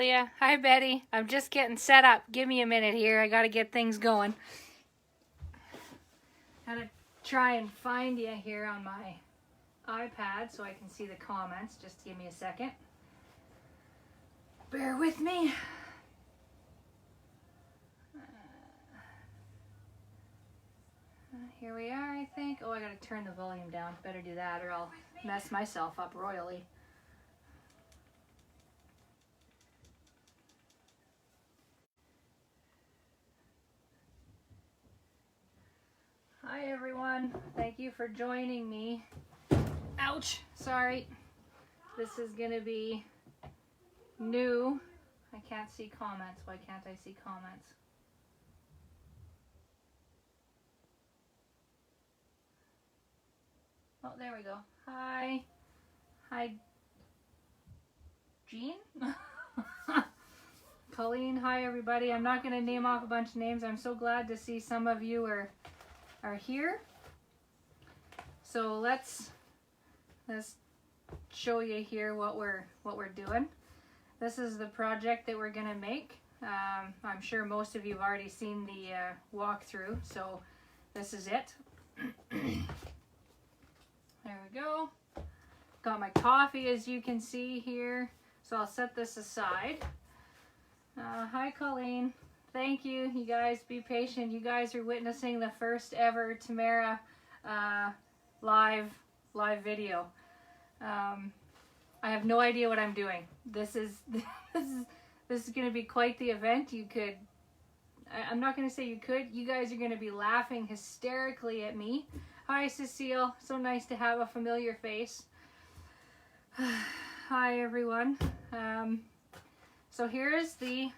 Julia. Hi, Betty. I'm just getting set up. Give me a minute here. I got to get things going. Gotta try and find you here on my iPad so I can see the comments. Just give me a second. Bear with me. Here we are, I think. Oh, I gotta turn the volume down. Better do that or I'll mess myself up royally. Hi everyone, thank you for joining me. Ouch, sorry. This is gonna be new. I can't see comments. Why can't I see comments? Oh, there we go. Hi. Hi, Jean? Colleen, hi everybody. I'm not gonna name off a bunch of names. I'm so glad to see some of you are here. So let's show you here what we're doing. This is the project that we're gonna make. I'm sure most of you have already seen the walkthrough, so this is it. There we go. Got my coffee, as you can see here, so I'll set this aside. Hi Colleen. Thank you. You guys be patient. You guys are witnessing the first ever Tamara live video. I have no idea what I'm doing. This is going to be quite the event. I'm not going to say you could. You guys are going to be laughing hysterically at me. Hi Cecile. So nice to have a familiar face. Hi everyone. So here's the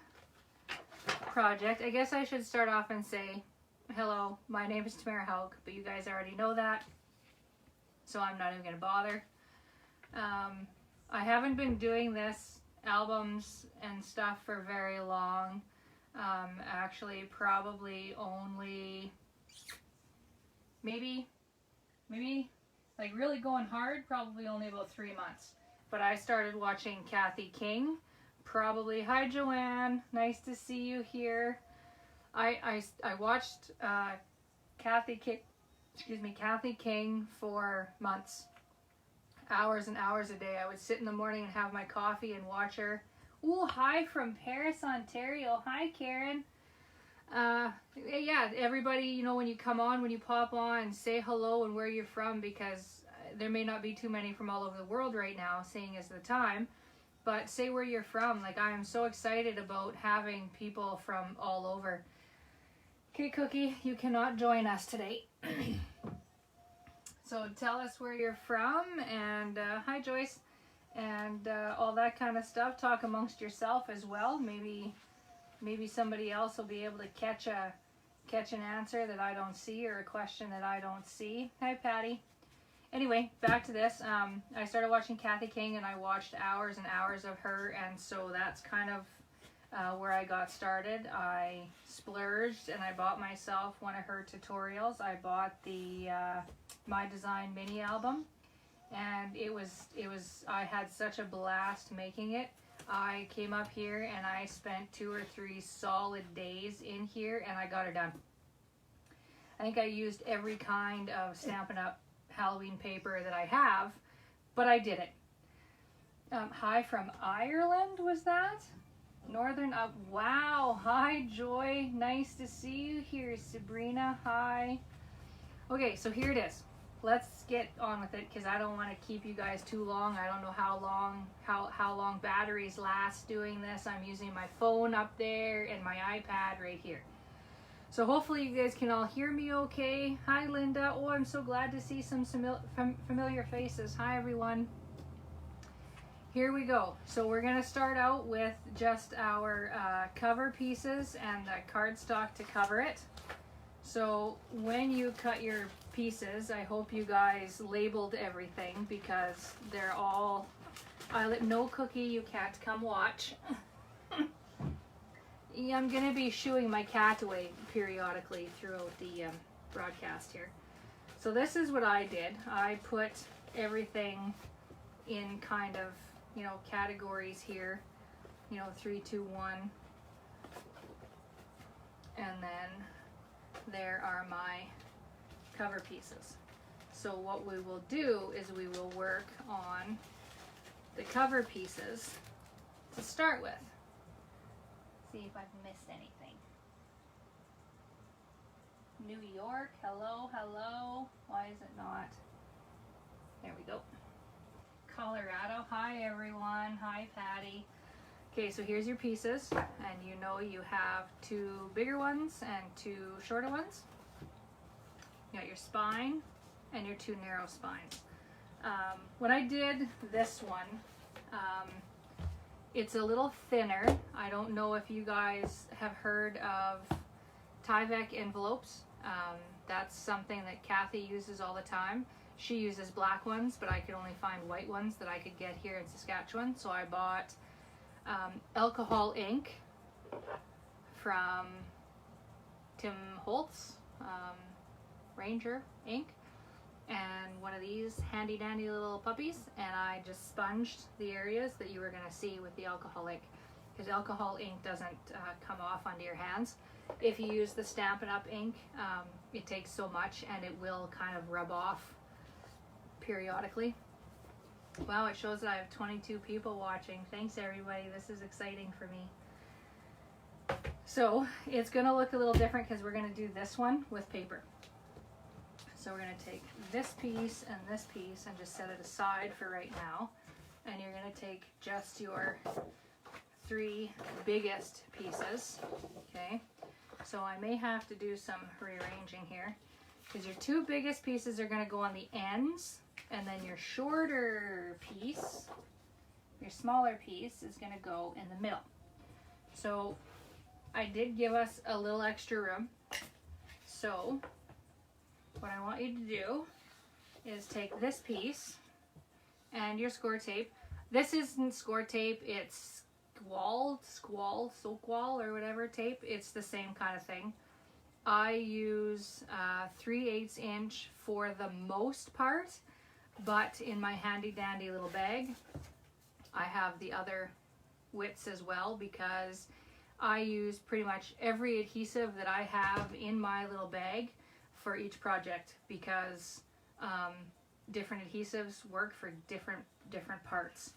project. I guess I should start off and say hello, my name is Tamara Haug, but you guys already know that, so I'm not even going to bother. I haven't been doing this albums and stuff for very long. Actually probably only maybe like really going hard, probably only about 3 months. But I started watching Kathy King. Probably. Hi Joanne, nice to see you here. I watched Kathy King for months, hours and hours a day. I would sit in the morning and have my coffee and watch her. Ooh, hi from Paris, Ontario. Hi Karen. Yeah, everybody, you know, when you come on, when you pop on, say hello and where you're from, because there may not be too many from all over the world right now, seeing as the time. But say where you're from. Like, I am so excited about having people from all over. Okay, Cookie, you cannot join us today. So tell us where you're from, and hi Joyce, and all that kind of stuff. Talk amongst yourself as well. Maybe somebody else will be able to catch an answer that I don't see, or a question that I don't see. Hi Patty. Anyway, back to this. I started watching Kathy King, and I watched hours and hours of her, and so that's kind of where I got started. I splurged and I bought myself one of her tutorials. I bought the My Design mini album, and I had such a blast making it. I came up here and I spent 2 or 3 solid days in here, and I got her done. I think I used every kind of Stampin' Up Halloween paper that I have, but I did it. Hi from Ireland, was that? Northern up. Wow. Hi Joy, nice to see you here. Sabrina, hi. Okay, so here it is. Let's get on with it, because I don't want to keep you guys too long. I don't know how long batteries last doing this. I'm using my phone up there and my iPad right here. So hopefully you guys can all hear me okay. Hi Linda. Oh, I'm so glad to see some familiar faces. Hi everyone. Here we go. So we're going to start out with just our cover pieces and the cardstock to cover it. So when you cut your pieces, I hope you guys labeled everything, because they're all... No Cookie, you can't come watch. Yeah, I'm going to be shooing my cat away periodically throughout the broadcast here. So this is what I did. I put everything in kind of, you know, categories here. you know, 3, 2, 1. And then there are my cover pieces. So what we will do is we will work on the cover pieces to start with. See if I've missed anything. New York, hello, hello. Why is it not? There we go. Colorado, hi everyone. Hi Patty. Okay, so here's your pieces, and you know you have 2 bigger ones and 2 shorter ones. You got your spine and your 2 narrow spines. When I did this one, it's a little thinner. I don't know if you guys have heard of Tyvek envelopes. That's something that Kathy uses all the time. She uses black ones, but I could only find white ones that I could get here in Saskatchewan. So I bought alcohol ink from Tim Holtz, Ranger ink, and one of these handy dandy little puppies, and I just sponged the areas that you were going to see with the alcohol ink, because alcohol ink doesn't come off onto your hands. If you use the Stampin' Up ink, it takes so much and it will kind of rub off periodically. Wow, it shows that I have 22 people watching. Thanks everybody, this is exciting for me. So it's going to look a little different because we're going to do this one with paper. So we're going to take this piece and just set it aside for right now. And you're going to take just your 3 biggest pieces. Okay, so I may have to do some rearranging here because your 2 biggest pieces are going to go on the ends, and then your shorter piece, your smaller piece, is going to go in the middle. So I did give us a little extra room. So what I want you to do is take this piece and your score tape. This isn't score tape, it's squall or whatever tape. It's the same kind of thing. I use 3/8 inch for the most part, but in my handy dandy little bag I have the other widths as well, because I use pretty much every adhesive that I have in my little bag for each project, because different adhesives work for different parts.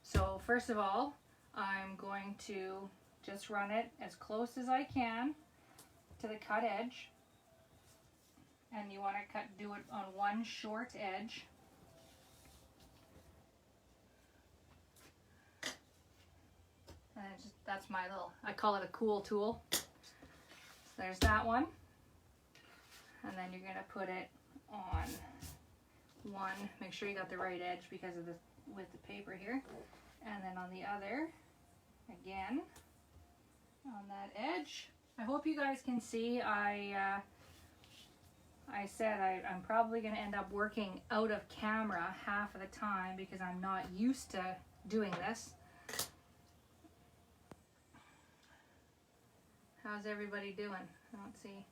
So first of all, I'm going to just run it as close as I can to the cut edge, and you want to do it on one short edge. And that's my little, I call it a cool tool. So there's that one. And then you're going to put it on one, make sure you got the right edge because of the with the paper here. And then on the other, again, on that edge. I hope you guys can see. I said I'm probably going to end up working out of camera half of the time because I'm not used to doing this. How's everybody doing? I don't see.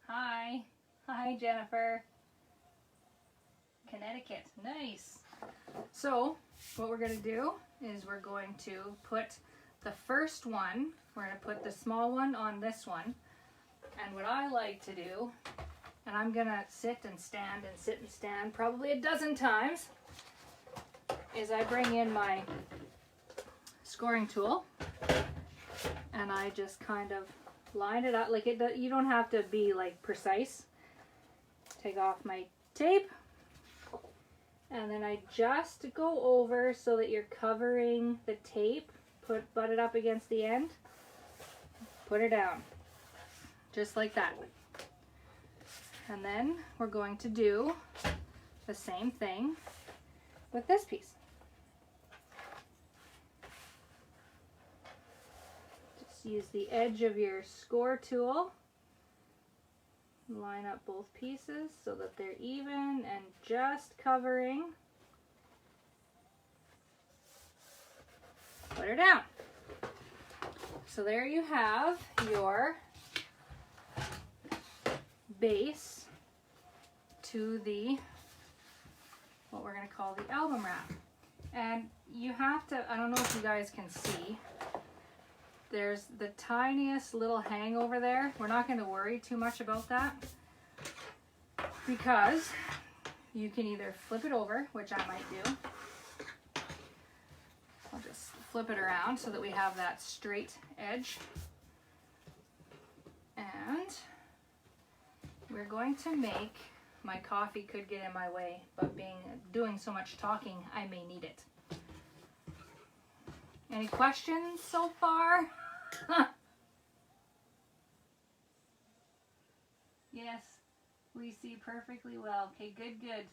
Hi. Hi, Jennifer. Connecticut. Nice. So what we're going to do is we're going to put the first one, we're going to put the small one on this one. And what I like to do, and I'm going to sit and stand probably a dozen times, is I bring in my scoring tool and I just kind of line it up. Like you don't have to be like precise. Take off my tape, and then I just go over so that you're covering the tape. Butt it up against the end, put it down, just like that. And then we're going to do the same thing with this piece. Just use the edge of your score tool, line up both pieces so that they're even and just covering. Put her down. So there you have your base to the, what we're going to call the album wrap. And you have to, I don't know if you guys can see, there's the tiniest little hang over there. We're not going to worry too much about that because you can either flip it over, which I might do. I'll just flip it around so that we have that straight edge. And we're going to make, my coffee could get in my way, but doing so much talking, I may need it. Any questions so far? Yes, we see perfectly well. Okay, good, good.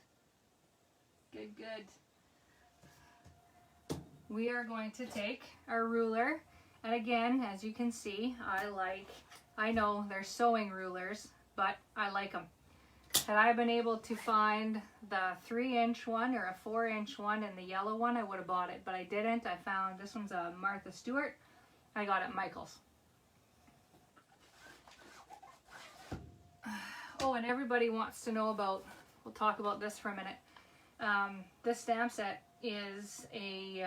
Good, good. We are going to take our ruler, and again, as you can see, I know they're sewing rulers, but I like them. Had I been able to find the 3-inch one or a 4-inch one and the yellow one, I would have bought it, but I didn't. I found this one's a Martha Stewart. I got it at Michael's. Oh, and everybody wants to know about, we'll talk about this for a minute. This stamp set is a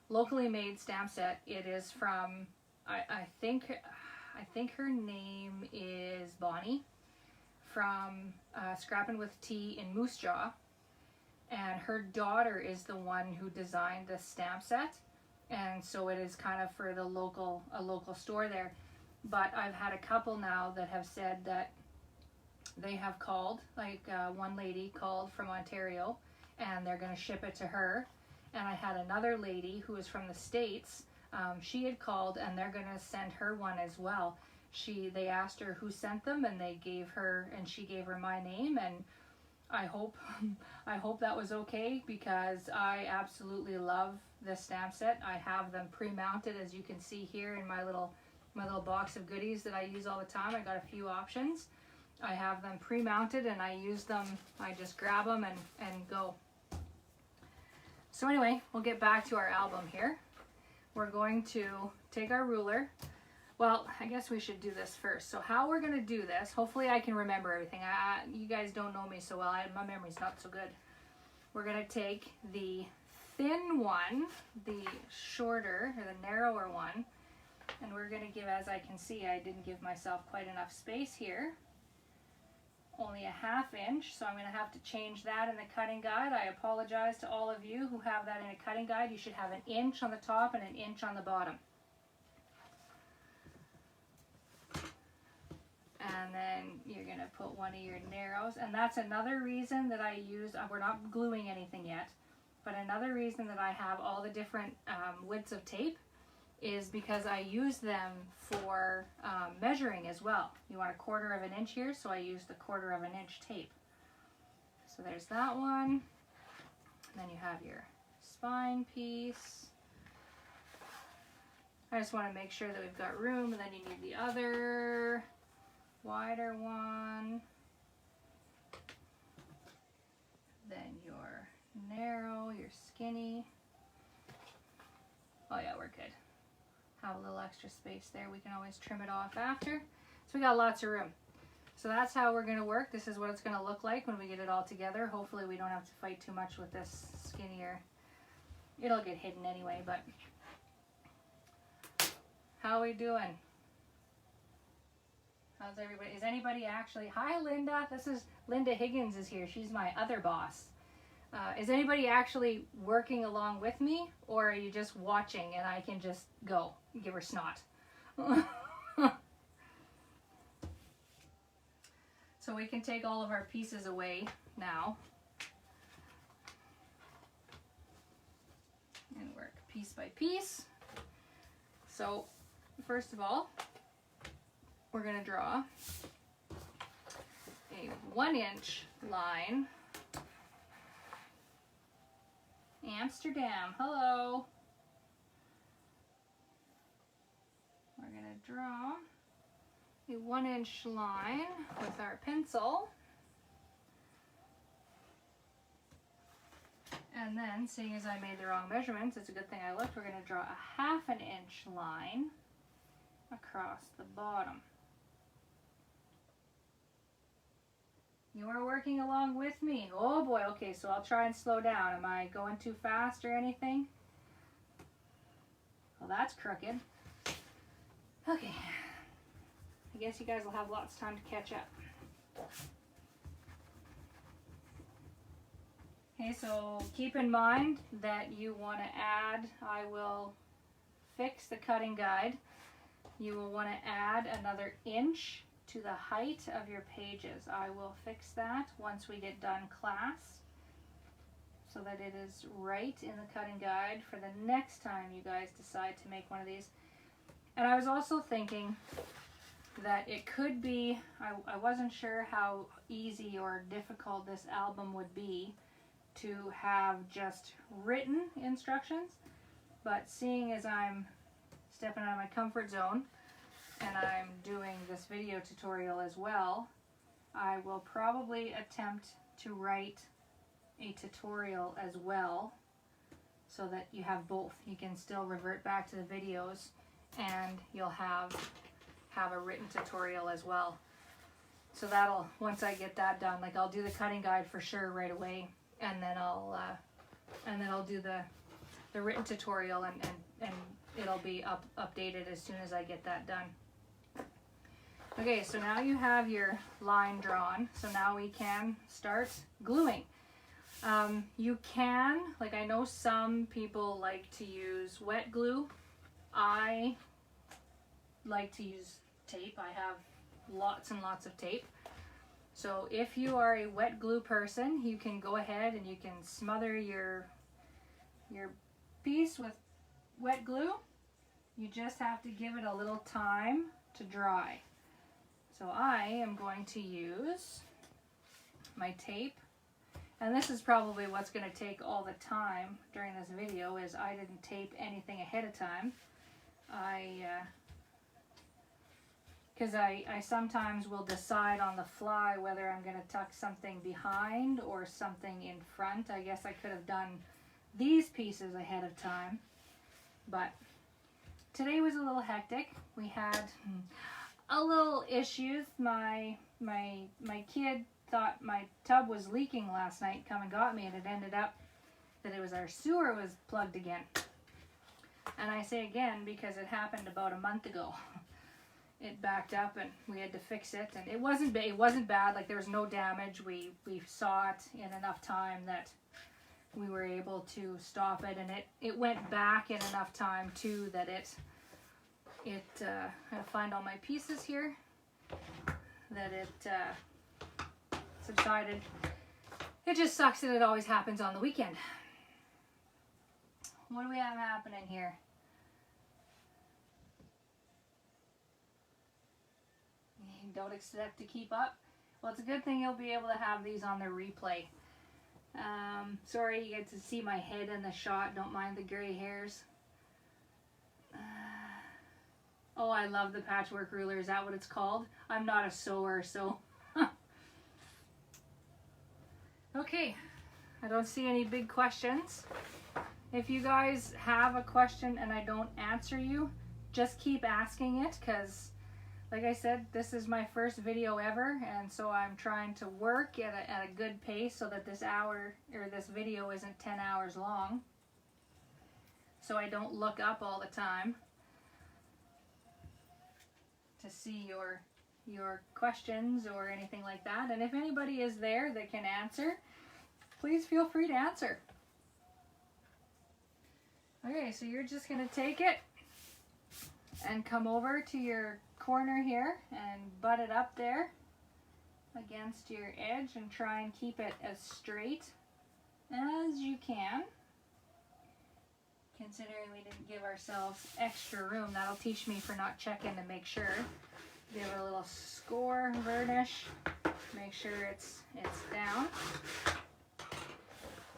locally made stamp set. It is from, I think her name is Bonnie, from Scrappin' with Tea in Moose Jaw, and her daughter is the one who designed this stamp set, and so it is kind of for the local store there. But I've had a couple now that have said that they have called, like one lady called from Ontario, and they're going to ship it to her. And I had another lady who was from the States. She had called, and they're going to send her one as well. They asked her who sent them, and she gave her my name, and I hope that was okay, because I absolutely love this stamp set. I have them pre-mounted, as you can see here in my little box of goodies that I use all the time. I got a few options. I have them pre-mounted, and I use them. I just grab them and go. So anyway, we'll get back to our album here. We're going to take our ruler. Well, I guess we should do this first. So how we're going to do this, hopefully I can remember everything. You guys don't know me so well. My memory's not so good. We're going to take the thin one, the shorter or the narrower one, and we're going to give, as I can see, I didn't give myself quite enough space here. Only a 1/2 inch, so I'm going to have to change that in the cutting guide. I apologize to all of you who have that in a cutting guide. You should have 1 inch on the top and 1 inch on the bottom. And then you're going to put one of your narrows, and that's another reason that I use, we're not gluing anything yet, but another reason that I have all the different widths of tape is because I use them for measuring as well. You want 1/4 inch here, so I use the 1/4 inch tape. So there's that one. And then you have your spine piece. I just want to make sure that we've got room, and then you need the other wider one. Then your narrow, your skinny. Oh yeah, we're good. Have a little extra space there. We can always trim it off after. So we got lots of room. So that's how we're going to work. This is what it's going to look like when we get it all together. Hopefully we don't have to fight too much with this skinnier. It'll get hidden anyway, but how are we doing? How's everybody? Is anybody actually? Hi, Linda. Linda Higgins is here. She's my other boss. Is anybody actually working along with me, or are you just watching and I can just go give her snot? So we can take all of our pieces away now and work piece by piece. So first of all, we're going to draw a 1 inch line. Amsterdam, hello. We're going to draw a 1 inch line with our pencil. And then, seeing as I made the wrong measurements, it's a good thing I looked, we're going to draw a 1/2 inch line across the bottom. You are working along with me. Oh boy, okay, so I'll try and slow down. Am I going too fast or anything? Well, that's crooked. Okay. I guess you guys will have lots of time to catch up. Okay, so keep in mind that you want to add, I will fix the cutting guide. You will want to add another inch to the height of your pages. I will fix that once we get done class so that it is right in the cutting guide for the next time you guys decide to make one of these. And I was also thinking that it could be, I wasn't sure how easy or difficult this album would be to have just written instructions, but seeing as I'm stepping out of my comfort zone and I'm doing this video tutorial as well, I will probably attempt to write a tutorial as well so that you have both. You can still revert back to the videos and you'll have a written tutorial as well. So that'll, once I get that done, like I'll do the cutting guide for sure right away, and then I'll do the written tutorial, and it'll be updated as soon as I get that done. Okay, so now you have your line drawn, so now we can start gluing. You can, like I know some people like to use wet glue. I like to use tape. I have lots and lots of tape. So if you are a wet glue person, you can go ahead and you can smother your piece with wet glue. You just have to give it a little time to dry. So I am going to use my tape, and this is probably what's going to take all the time during this video, is I didn't tape anything ahead of time. Because I sometimes will decide on the fly whether I'm going to tuck something behind or something in front. I guess I could have done these pieces ahead of time, but today was a little hectic. We had a little issues. My kid thought my tub was leaking last night, come and got me, and it ended up that it was our sewer was plugged again. And I say again because it happened about a month ago. It backed up and we had to fix it, and it wasn't bad. Like, there was no damage. We saw it in enough time that we were able to stop it, and it went back in enough time too that I had to find all my pieces here, that it subsided. It just sucks that it always happens on the weekend. What do we have happening here? Don't expect to keep up. Well, it's a good thing you'll be able to have these on the replay. Sorry you get to see my head in the shot. Don't mind the gray hairs. Oh, I love the patchwork ruler. Is that what it's called? I'm not a sewer, so. Okay, I don't see any big questions. If you guys have a question and I don't answer you, just keep asking it, because like I said, this is my first video ever, and so I'm trying to work at a good pace so that this video isn't 10 hours long, so I don't look up all the time to see your questions or anything like that. And if anybody is there that can answer, please feel free to answer. Okay, so you're just going to take it and come over to your corner here and butt it up there against your edge and try and keep it as straight as you can. Considering we didn't give ourselves extra room, that'll teach me for not checking to make sure. Give it a little score varnish, make sure it's down.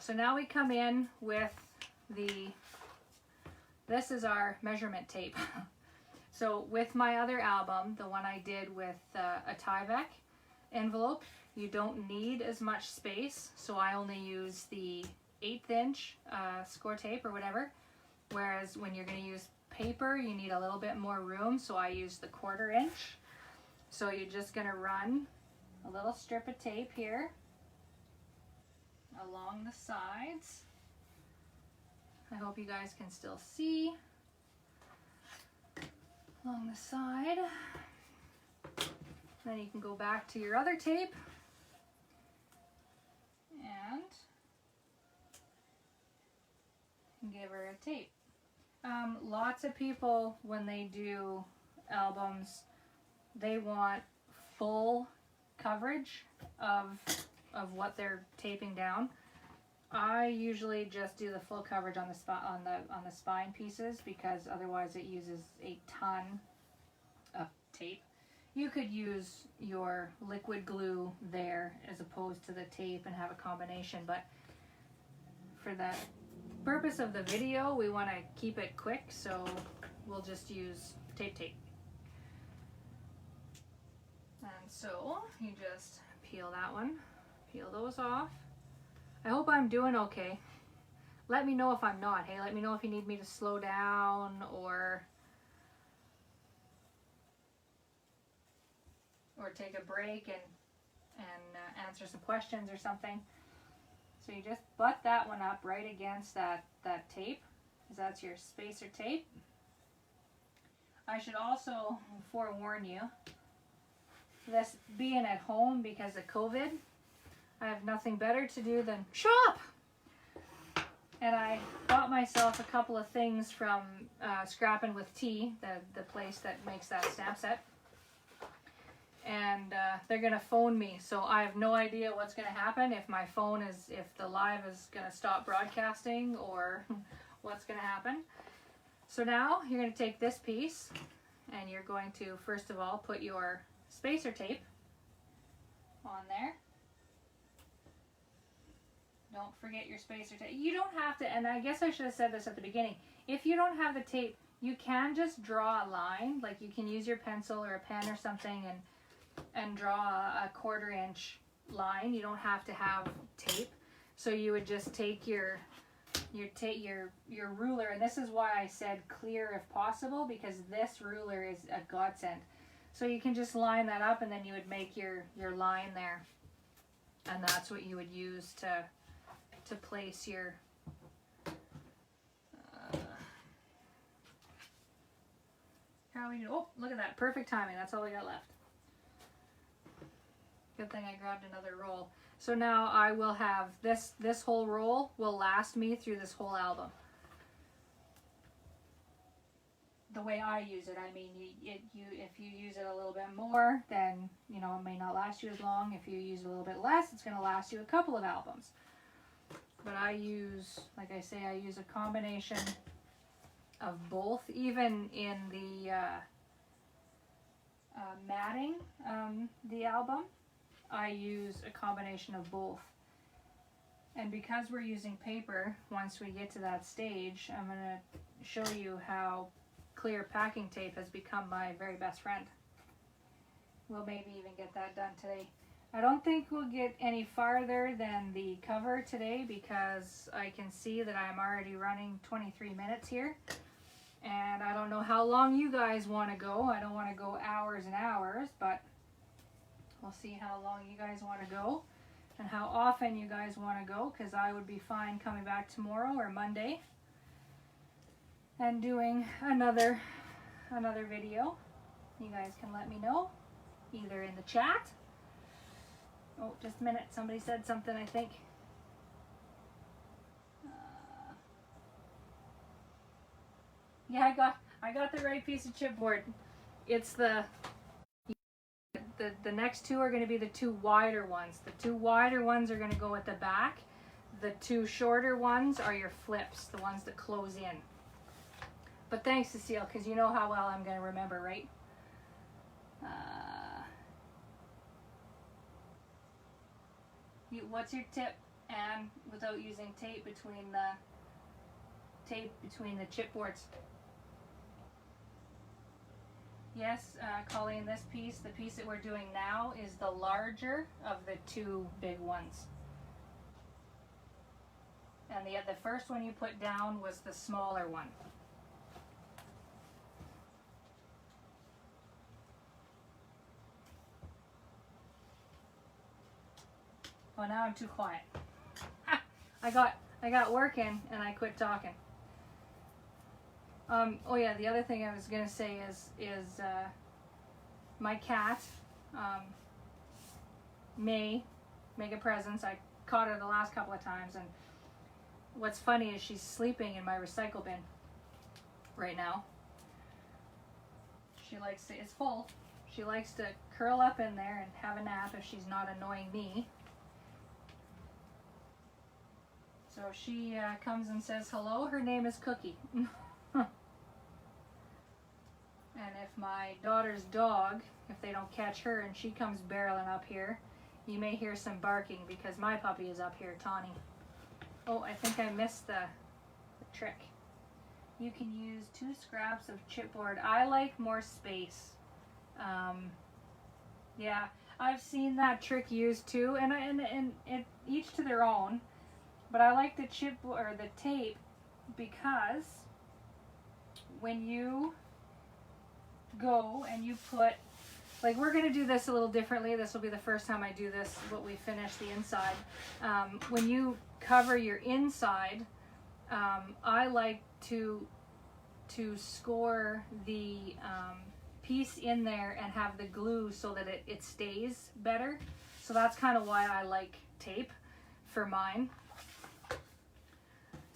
So now we come in with this is our measurement tape. So with my other album, the one I did with a Tyvek envelope, you don't need as much space, so I only use the 1/8 inch score tape or whatever, whereas when you're going to use paper, you need a little bit more room, so I use the 1/4 inch. So you're just going to run a little strip of tape here along the sides. I hope you guys can still see. Along the side. Then you can go back to your other tape and give her a tape. Lots of people, when they do albums, they want full coverage of what they're taping down. I usually just do the full coverage on the spine pieces, because otherwise it uses a ton of tape. You could use your liquid glue there as opposed to the tape and have a combination, but for the purpose of the video, we want to keep it quick, so we'll just use tape. And so you just peel that one, peel those off. I hope I'm doing okay. Let me know if I'm not. Hey, let me know if you need me to slow down or take a break and answer some questions or something. So you just butt that one up right against that tape, because that's your spacer tape. I should also forewarn you, this being at home because of COVID, I have nothing better to do than shop. And I bought myself a couple of things from Scrappin' with Tea, the place that makes that stamp set. And they're gonna phone me, so I have no idea what's gonna happen, if the live is gonna stop broadcasting or what's gonna happen. So now you're gonna take this piece and you're going to first of all put your spacer tape on there. Don't forget your spacer tape. You don't have to, and I guess I should have said this at the beginning, if you don't have the tape, you can just draw a line. Like, you can use your pencil or a pen or something and draw a 1/4 inch line. You don't have to have tape. So you would just take your ruler, and this is why I said clear if possible, because this ruler is a godsend. So you can just line that up, and then you would make your line there, and that's what you would use to place your how we do. Oh, look at that, perfect timing. That's all we got left. Good thing I grabbed another roll. So now I will have this whole roll will last me through this whole album. The way I use it, I mean, if you use it a little bit more, then it may not last you as long. If you use a little bit less, it's going to last you a couple of albums. But I use, like I say, I use a combination of both. Even in the matting the album, I use a combination of both. And because we're using paper, once we get to that stage, I'm going to show you how clear packing tape has become my very best friend. We'll maybe even get that done today. I don't think we'll get any farther than the cover today, because I can see that I'm already running 23 minutes here. And I don't know how long you guys want to go. I don't want to go hours and hours, but we'll see how long you guys want to go and how often you guys want to go, because I would be fine coming back tomorrow or Monday and doing another video. You guys can let me know either in the chat. Oh, just a minute. Somebody said something, I think. Yeah, I got the right piece of chipboard. It's the next two are going to be the two wider ones. The two wider ones are going to go at the back. The two shorter ones are your flips, the ones that close in. But thanks, Cecile, because you know how well I'm going to remember, right? What's your tip, Anne, without using tape between the chipboards? Yes, Colleen, this piece, the piece that we're doing now, is the larger of the two big ones. And the first one you put down was the smaller one. Oh, now I'm too quiet. I got working and I quit talking. Oh yeah, the other thing I was gonna say is my cat, May, make a presence. I caught her the last couple of times, and what's funny is she's sleeping in my recycle bin right now. She likes to, it's full. She likes to curl up in there and have a nap if she's not annoying me. So she comes and says hello. Her name is Cookie. And if my daughter's dog, if they don't catch her and she comes barreling up here, you may hear some barking because my puppy is up here, Tawny. Oh, I think I missed the trick. You can use 2 scraps of chipboard. I like more space. Yeah, I've seen that trick used too, and it, each to their own. But I like the chipboard or the tape because when you go and you put, like, we're going to do this a little differently. This will be the first time I do this, what we finish the inside. When you cover your inside, I like to score the piece in there and have the glue so that it stays better. So that's kind of why I like tape for mine.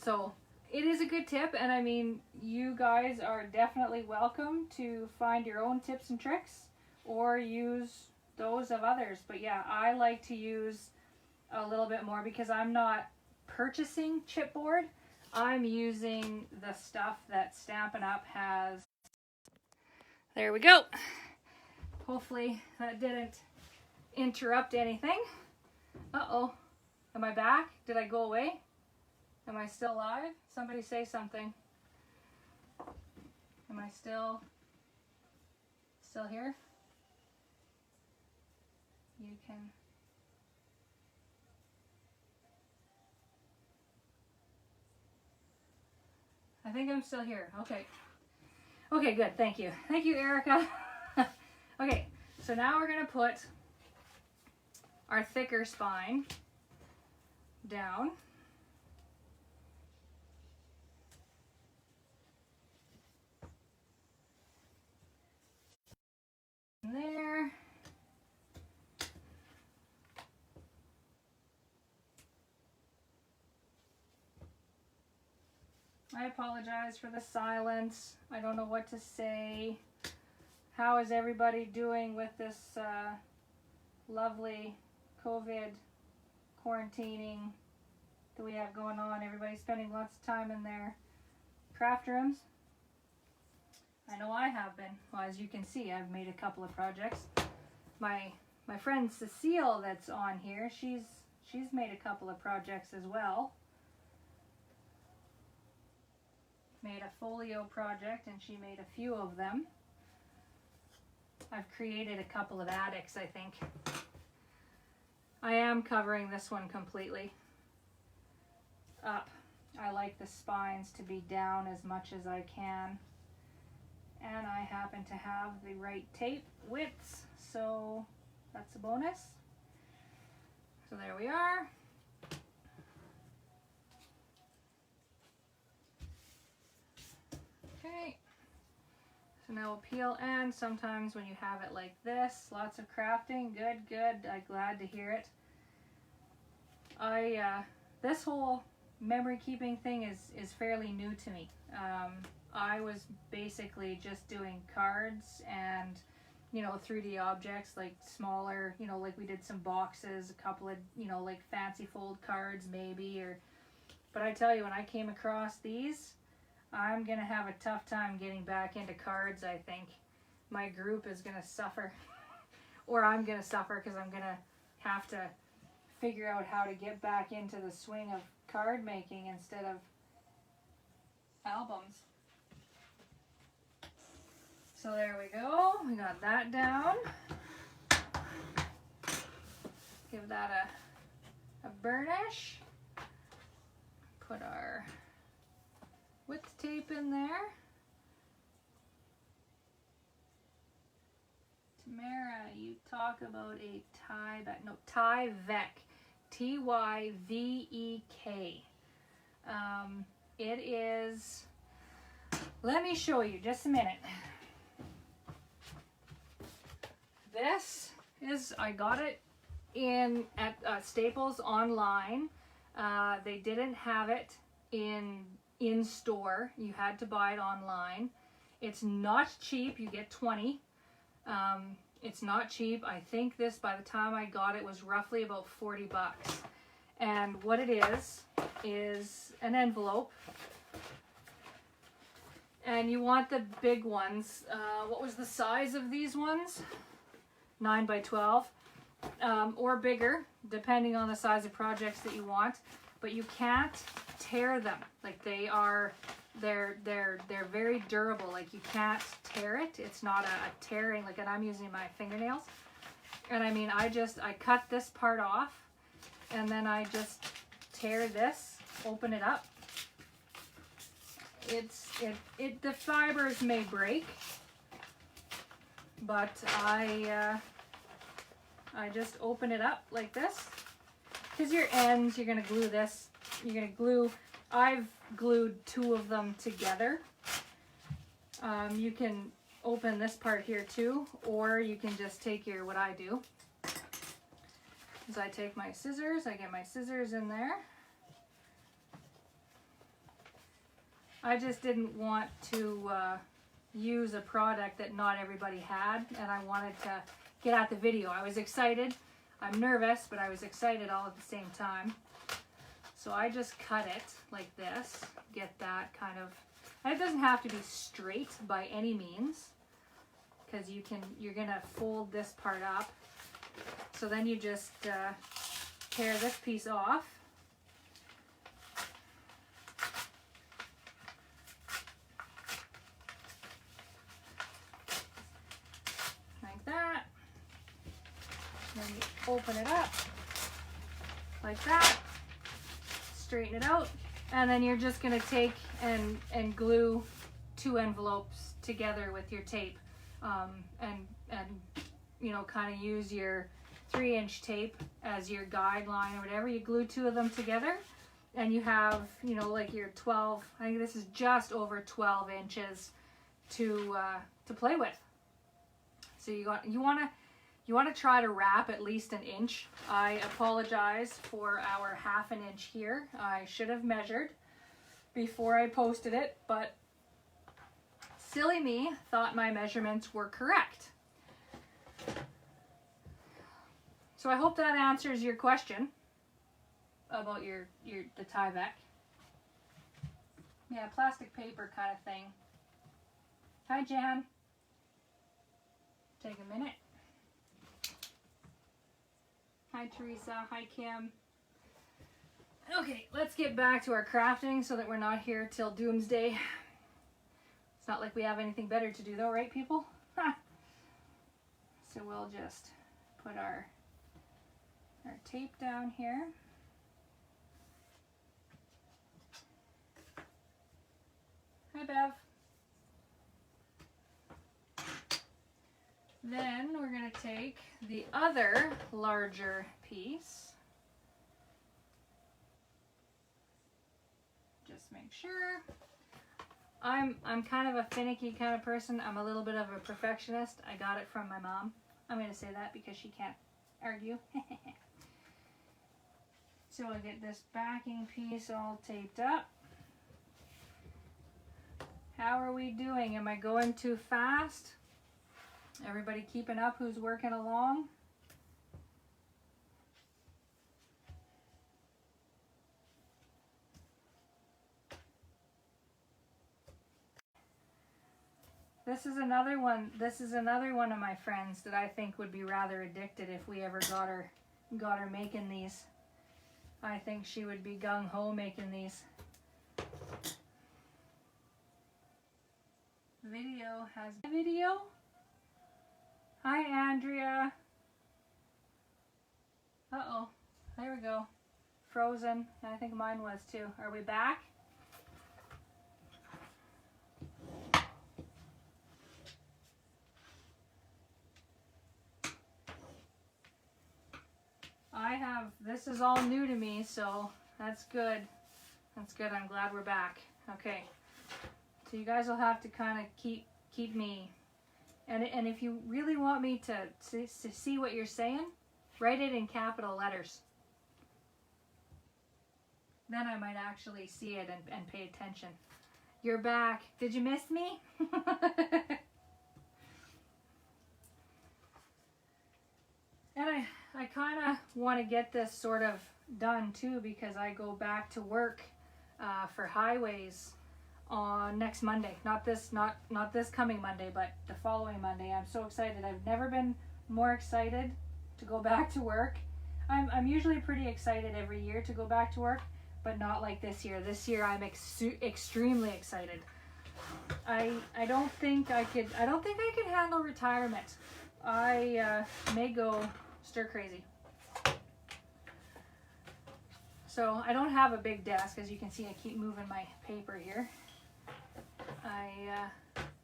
So it is a good tip, and I mean, you guys are definitely welcome to find your own tips and tricks or use those of others. But yeah, I like to use a little bit more because I'm not purchasing chipboard. I'm using the stuff that Stampin' Up has. There we go. Hopefully that didn't interrupt anything. Uh-oh. Am I back? Did I go away? Am I still live? Somebody say something. Am I still here? You can. I think I'm still here. Okay. Okay, good. Thank you. Thank you, Erica. Okay, so now we're going to put our thicker spine down. There. I apologize for the silence. I don't know what to say. How is everybody doing with this lovely COVID quarantining that we have going on? Everybody's spending lots of time in their craft rooms. I know I have been. Well, as you can see, I've made a couple of projects. My friend Cecile that's on here, she's made a couple of projects as well. Made a folio project, and she made a few of them. I've created a couple of attics, I think. I am covering this one completely up. I like the spines to be down as much as I can. And I happen to have the right tape widths, so that's a bonus. So there we are. Okay. So now we'll peel, and sometimes when you have it like this, lots of crafting, good, I'm glad to hear it. This whole memory keeping thing is fairly new to me. I was basically just doing cards and, you know, 3D objects, like smaller, you know, like we did some boxes, a couple of, you know, like fancy fold cards maybe, but I tell you, when I came across these, I'm going to have a tough time getting back into cards, I think. My group is going to suffer, or I'm going to suffer because I'm going to have to figure out how to get back into the swing of card making instead of albums. So there we go. We got that down. Give that a burnish. Put our width tape in there. Tamara, you talk about a Tyvek Tyvek. It is, let me show you just a minute. This is, I got it at Staples online. They didn't have it in store. You had to buy it online. It's not cheap. You get 20. It's not cheap. I think this, by the time I got it, was roughly about 40 bucks. And what it is an envelope. And you want the big ones. What was the size of these ones? 9 by 12. Or bigger, depending on the size of projects that you want. But you can't tear them. Like they're very durable. Like you can't tear it. It's not a tearing, like, and I'm using my fingernails. And I mean, I cut this part off, and then I just tear this, open it up. The fibers may break, but I just open it up like this. Because your ends, you're gonna glue this. I've glued 2 of them together. You can open this part here too, or you can just take what I do is I take my scissors, I get my scissors in there. I just didn't want to use a product that not everybody had, and I wanted to get at the video. I was excited. I'm nervous, but I was excited all at the same time. So I just cut it like this, get that kind of, and it doesn't have to be straight by any means, because you're gonna fold this part up. So then you just tear this piece off. Like that. Then you open it up like that. Straighten it out, and then you're just going to take and glue 2 envelopes together with your tape, and you know, kind of use your 3-inch tape as your guideline or whatever. You glue 2 of them together, and you have, you know, like your 12. I think this is just over 12 inches to play with. So you want to try to wrap at least 1 inch. I apologize for our 1/2 inch here. I should have measured before I posted it, but silly me thought my measurements were correct. So I hope that answers your question about the Tyvek. Yeah, plastic paper kind of thing. Hi, Jan. Take a minute. Hi, Teresa. Hi, Kim. Okay, let's get back to our crafting so that we're not here till doomsday. It's not like we have anything better to do though, right, people? So we'll just put our tape down here. Hi, Bev. Then we're going to take the other larger piece. Just make sure. I'm kind of a finicky kind of person. I'm a little bit of a perfectionist. I got it from my mom. I'm going to say that because she can't argue. So I'll get this backing piece all taped up. How are we doing? Am I going too fast? Everybody keeping up who's working along? This is another one of my friends that I think would be rather addicted if we ever got her making these. I think she would be gung-ho making these. Video? Hi, Andrea. Uh-oh. There we go. Frozen. I think mine was too. Are we back? I this is all new to me, so that's good. That's good. I'm glad we're back. Okay. So you guys will have to kind of keep me, and if you really want me to see what you're saying, write it in capital letters. Then I might actually see it and pay attention. You're back. Did you miss me? And I kind of want to get this sort of done too, because I go back to work for Highways on next Monday. Not this coming Monday, but the following Monday. I'm so excited. I've never been more excited to go back to work. I'm usually pretty excited every year to go back to work, but not like this year. This year I'm extremely excited. I don't think I could handle retirement. I may go stir crazy. So I don't have a big desk, as you can see. I keep moving my paper here.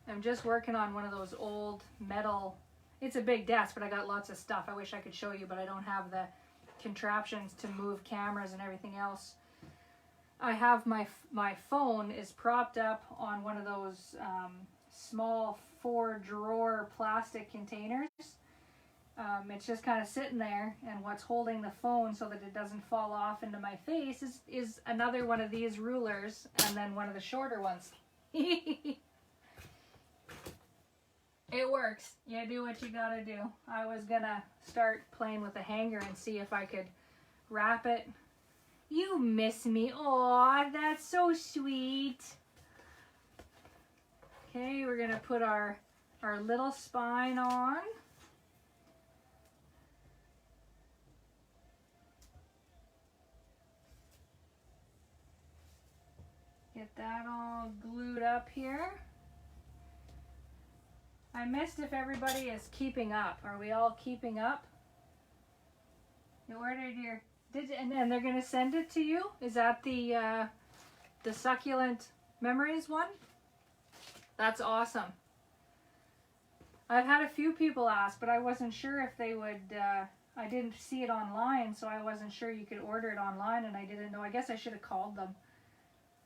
I'm just working on one of those old metal. It's a big desk, but I got lots of stuff. I wish I could show you, but I don't have the contraptions to move cameras and everything else. I have my phone is propped up on one of those small 4-drawer plastic containers. It's just kind of sitting there, and what's holding the phone so that it doesn't fall off into my face is another one of these rulers, and then one of the shorter ones. It works. You do what you gotta do. I was gonna start playing with a hanger and see if I could wrap it. You miss me. Aw, that's so sweet. Okay, we're gonna put our little spine on. Get that all glued up here. I missed if everybody is keeping up. Are we all keeping up? You ordered your... And they're gonna send it to you? Is that the succulent memories one? That's awesome. I've had a few people ask, but I wasn't sure if they would. I didn't see it online, so I wasn't sure you could order it online, and I didn't know. I guess I should have called them.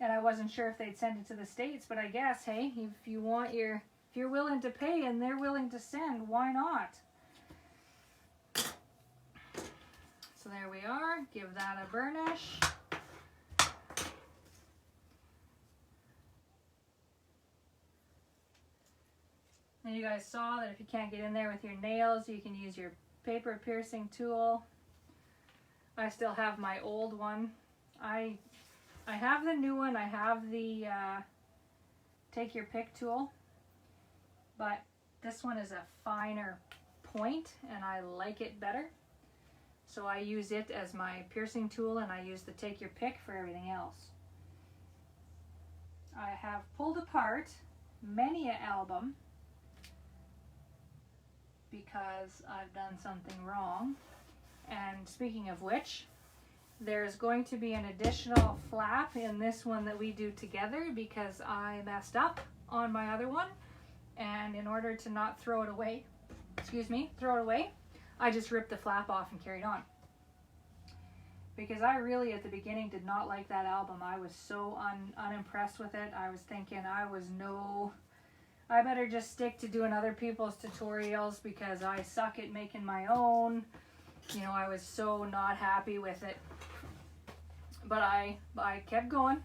And I wasn't sure if they'd send it to the States, but I guess, hey, if you want if you're willing to pay and they're willing to send, why not? So there we are. Give that a burnish. And you guys saw that if you can't get in there with your nails, you can use your paper piercing tool. I still have my old one. I have the new one. I have the take your pick tool, but this one is a finer point and I like it better. So I use it as my piercing tool, and I use the take your pick for everything else. I have pulled apart many an album because I've done something wrong. And speaking of which, there's going to be an additional flap in this one that we do together because I messed up on my other one. And in order to not throw it away, I just ripped the flap off and carried on. Because I really, at the beginning, did not like that album. I was so unimpressed with it. I was thinking I better just stick to doing other people's tutorials because I suck at making my own. You know, I was so not happy with it. But I kept going.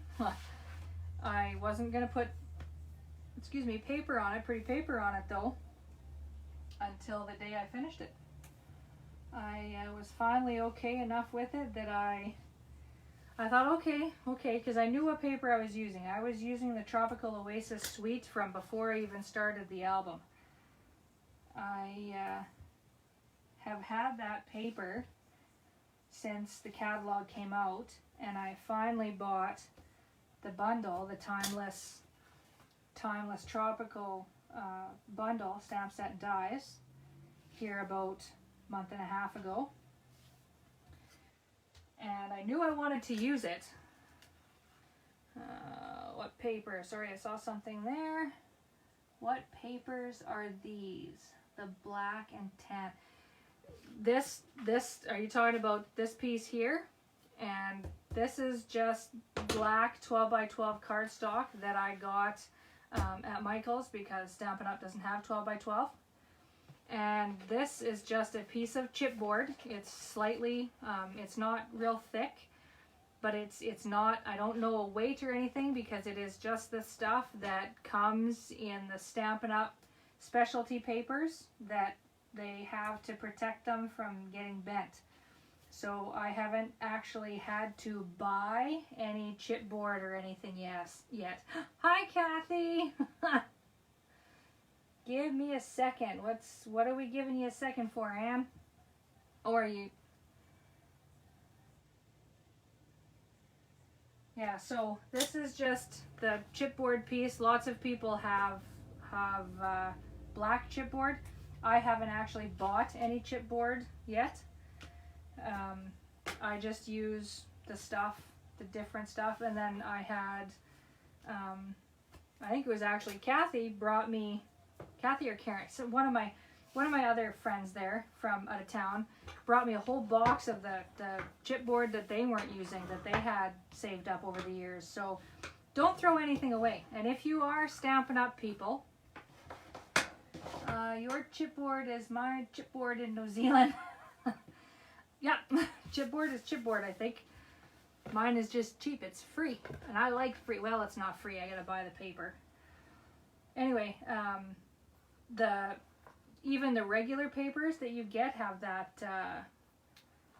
I wasn't going to put, paper on it, pretty paper on it though, until the day I finished it. I was finally okay enough with it that I thought, okay, because I knew what paper I was using. I was using the Tropical Oasis Suite from before I even started the album. I have had that paper since the catalog came out, and I finally bought the bundle, the Timeless Tropical bundle, Stamp Set and Dies, here about month and a half ago, and I knew I wanted to use it. What paper? Sorry, I saw something there. What papers are these? The black and tan. this, are you talking about this piece here? And this is just black 12 by 12 cardstock that I got at Michael's because Stampin' Up! Doesn't have 12 by 12. And this is just a piece of chipboard. It's slightly, it's not real thick, but it's not, I don't know a weight or anything because it is just the stuff that comes in the Stampin' Up! Specialty papers that they have to protect them from getting bent. So I haven't actually had to buy any chipboard or anything yet. Hi, Kathy! Give me a second. What are we giving you a second for, Anne? Or are you... Yeah, so this is just the chipboard piece. Lots of people have black chipboard. I haven't actually bought any chipboard yet. I just use the stuff, the different stuff, and then I had, I think it was actually Kathy or Karen, so one of my other friends there from out of town brought me a whole box of the chipboard that they weren't using, that they had saved up over the years. So don't throw anything away. And if you are Stampin' Up! People, your chipboard is my chipboard in New Zealand. Yeah, chipboard is chipboard, I think. Mine is just cheap. It's free. And I like free. Well, it's not free. I gotta buy the paper. Anyway, even the regular papers that you get have that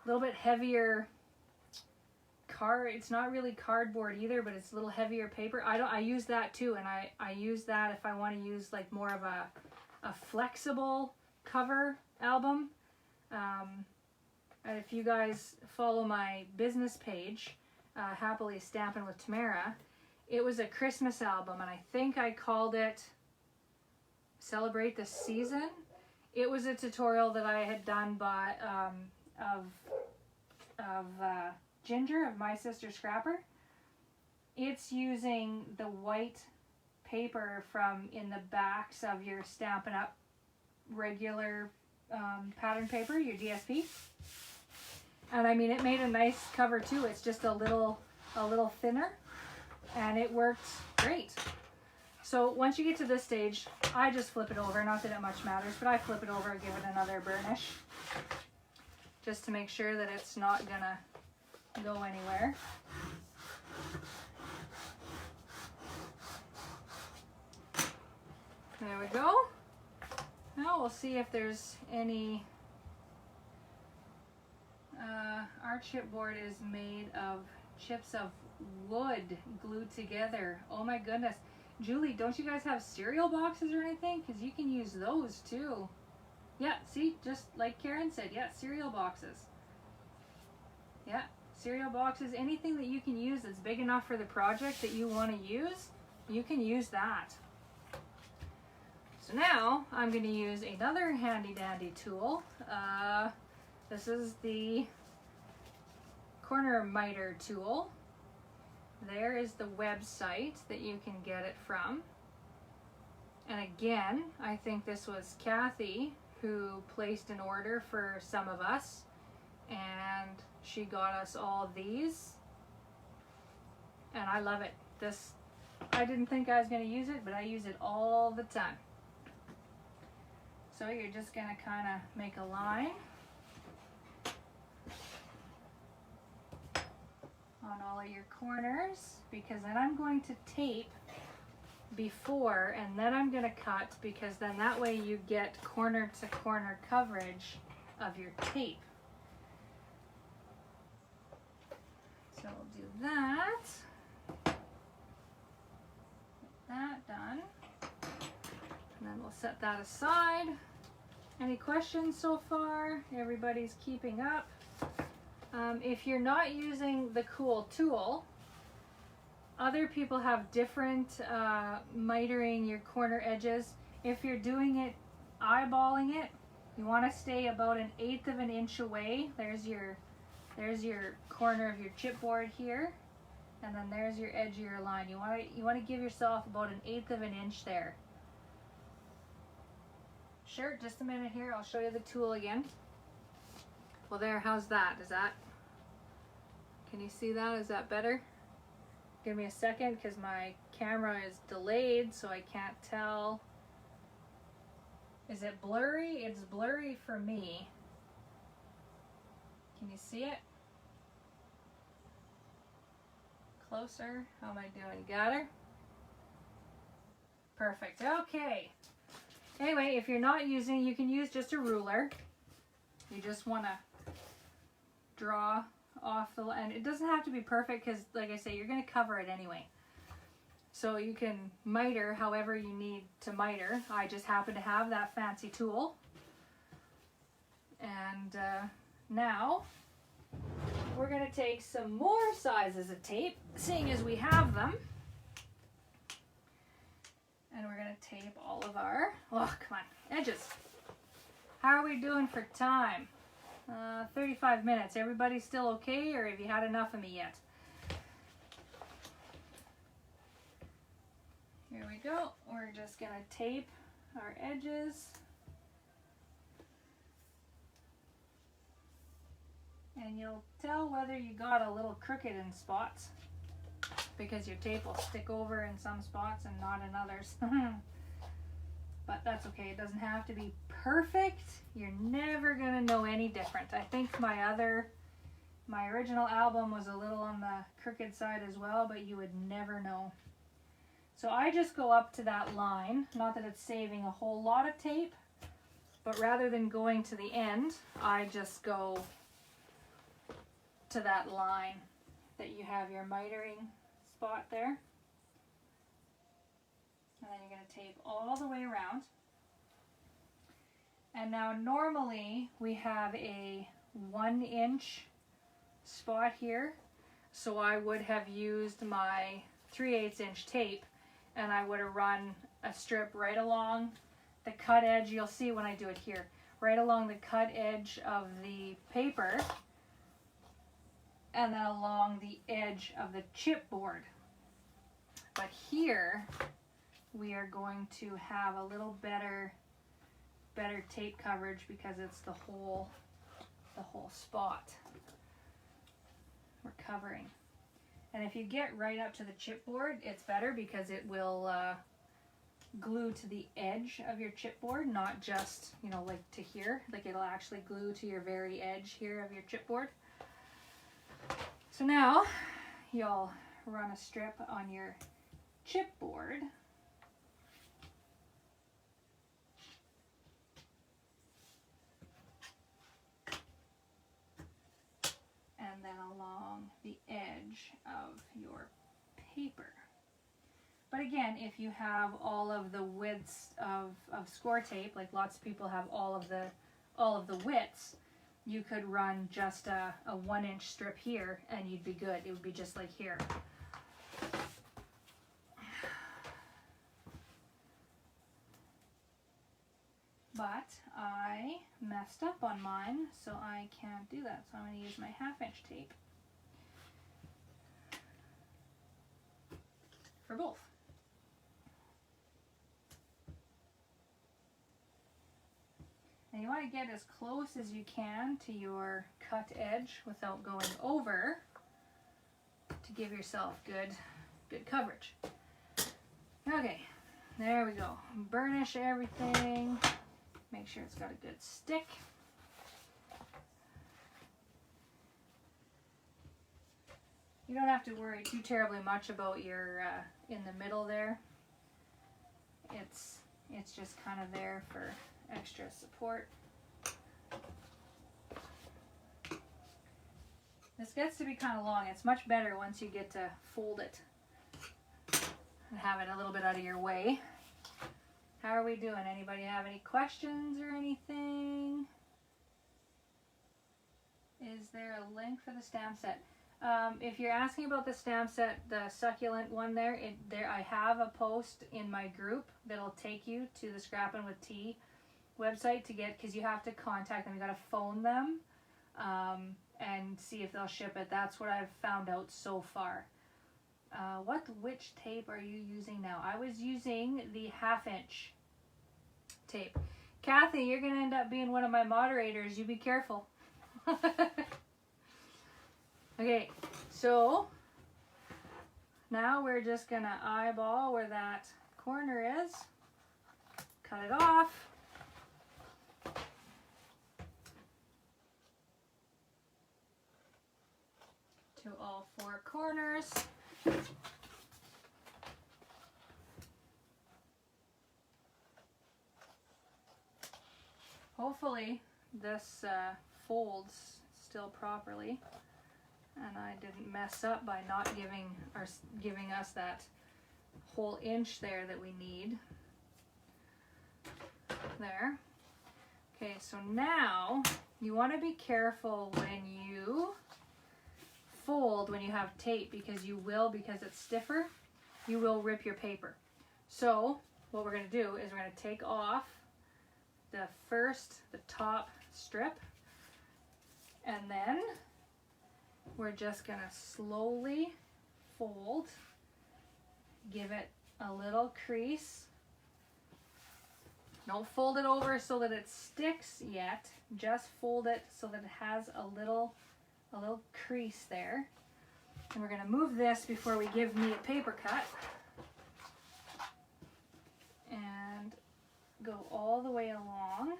little bit heavier it's not really cardboard either, but it's a little heavier paper. I use that too, and I use that if I want to use like more of a flexible cover album. And if you guys follow my business page, Happily Stampin' with Tamara, it was a Christmas album, and I think I called it Celebrate the Season. It was a tutorial that I had done by of Ginger, of My Sister Scrapper. It's using the white paper from in the backs of your Stampin' Up! Regular pattern paper, your DSP. And I mean, it made a nice cover too. It's just a little thinner, and it worked great. So once you get to this stage, I just flip it over. Not that it much matters, but I flip it over and give it another burnish, just to make sure that it's not gonna go anywhere. There we go. Now we'll see if there's any... our chipboard is made of chips of wood glued together. Oh my goodness. Julie, don't you guys have cereal boxes or anything? Because you can use those too. Yeah, see, just like Karen said, yeah, cereal boxes. Yeah, cereal boxes, anything that you can use that's big enough for the project that you want to use, you can use that. So now I'm going to use another handy dandy tool. This is the corner miter tool. There is the website that you can get it from. And again, I think this was Kathy who placed an order for some of us, and she got us all these. And I love it. This, I didn't think I was going to use it, but I use it all the time. So you're just going to kind of make a line on all of your corners, because then I'm going to tape before, and then I'm going to cut, because then that way you get corner to corner coverage of your tape. So we'll do that. Get that done. And then we'll set that aside. Any questions so far? Everybody's keeping up. If you're not using the cool tool, other people have different mitering your corner edges. If you're doing it, eyeballing it, you want to stay about 1/8 of an inch away. There's your corner of your chipboard here, and then there's your edge of your line. You want to give yourself about 1/8 of an inch there. Sure, just a minute here. I'll show you the tool again. Well there, how's that? Can you see that? Is that better? Give me a second because my camera is delayed so I can't tell. Is it blurry? It's blurry for me. Can you see it? Closer. How am I doing? Got her? Perfect. Okay. Anyway, if you're not using, you can use just a ruler. You just want to draw off the, and it doesn't have to be perfect because, like I say, you're going to cover it anyway. So you can miter however you need to miter. I just happen to have that fancy tool. And now we're going to take some more sizes of tape, seeing as we have them. And we're going to tape all of our, oh, come on, edges. How are we doing for time? 35 minutes. Everybody still okay, or have you had enough of me yet? Here we go. We're just going to tape our edges. And you'll tell whether you got a little crooked in spots, because your tape will stick over in some spots and not in others. But that's okay. It doesn't have to be perfect. You're never going to know any different. I think my original album was a little on the crooked side as well, but you would never know. So I just go up to that line. Not that it's saving a whole lot of tape, but rather than going to the end, I just go to that line that you have your mitering spot there. And then you're going to tape all the way around. And now normally we have a 1-inch spot here. So I would have used my 3/8 inch tape, and I would have run a strip right along the cut edge. You'll see when I do it here. Right along the cut edge of the paper, and then along the edge of the chipboard. But here we are going to have a little better tape coverage because it's the whole spot we're covering. And if you get right up to the chipboard, it's better because it will glue to the edge of your chipboard, not just, you know, like to here. Like it'll actually glue to your very edge here of your chipboard. So now you'll run a strip on your chipboard. And then along the edge of your paper. But again, if you have all of the widths of score tape, like lots of people have all of the widths, you could run just a 1-inch strip here and you'd be good. It would be just like here. But I messed up on mine, so I can't do that. So I'm going to use my 1/2-inch tape for both. And you want to get as close as you can to your cut edge without going over to give yourself good coverage. Okay, there we go. Burnish everything. Make sure it's got a good stick. You don't have to worry too terribly much about your in the middle there. It's just kind of there for extra support. This gets to be kind of long. It's much better once you get to fold it and have it a little bit out of your way. How are we doing? Anybody have any questions or anything? Is there a link for the stamp set? If you're asking about the stamp set, the succulent one there, I have a post in my group that'll take you to the Scrappin' with Tea website to get, because you have to contact them. You got to phone them and see if they'll ship it. That's what I've found out so far. Which tape are you using now? I was using the 1/2-inch tape. Kathy, you're going to end up being one of my moderators. You be careful. Okay, so now we're just gonna eyeball where that corner is, cut it off. To all four corners. Hopefully this folds still properly and I didn't mess up by not giving us that whole inch there that we need. There. Okay, so now you want to be careful when you fold when you have tape, because it's stiffer, you will rip your paper. So what we're going to do is we're going to take off the top strip, and then we're just going to slowly fold, give it a little crease. Don't fold it over so that it sticks yet, just fold it so that it has a little crease there. And we're going to move this before we give me a paper cut. And go all the way along.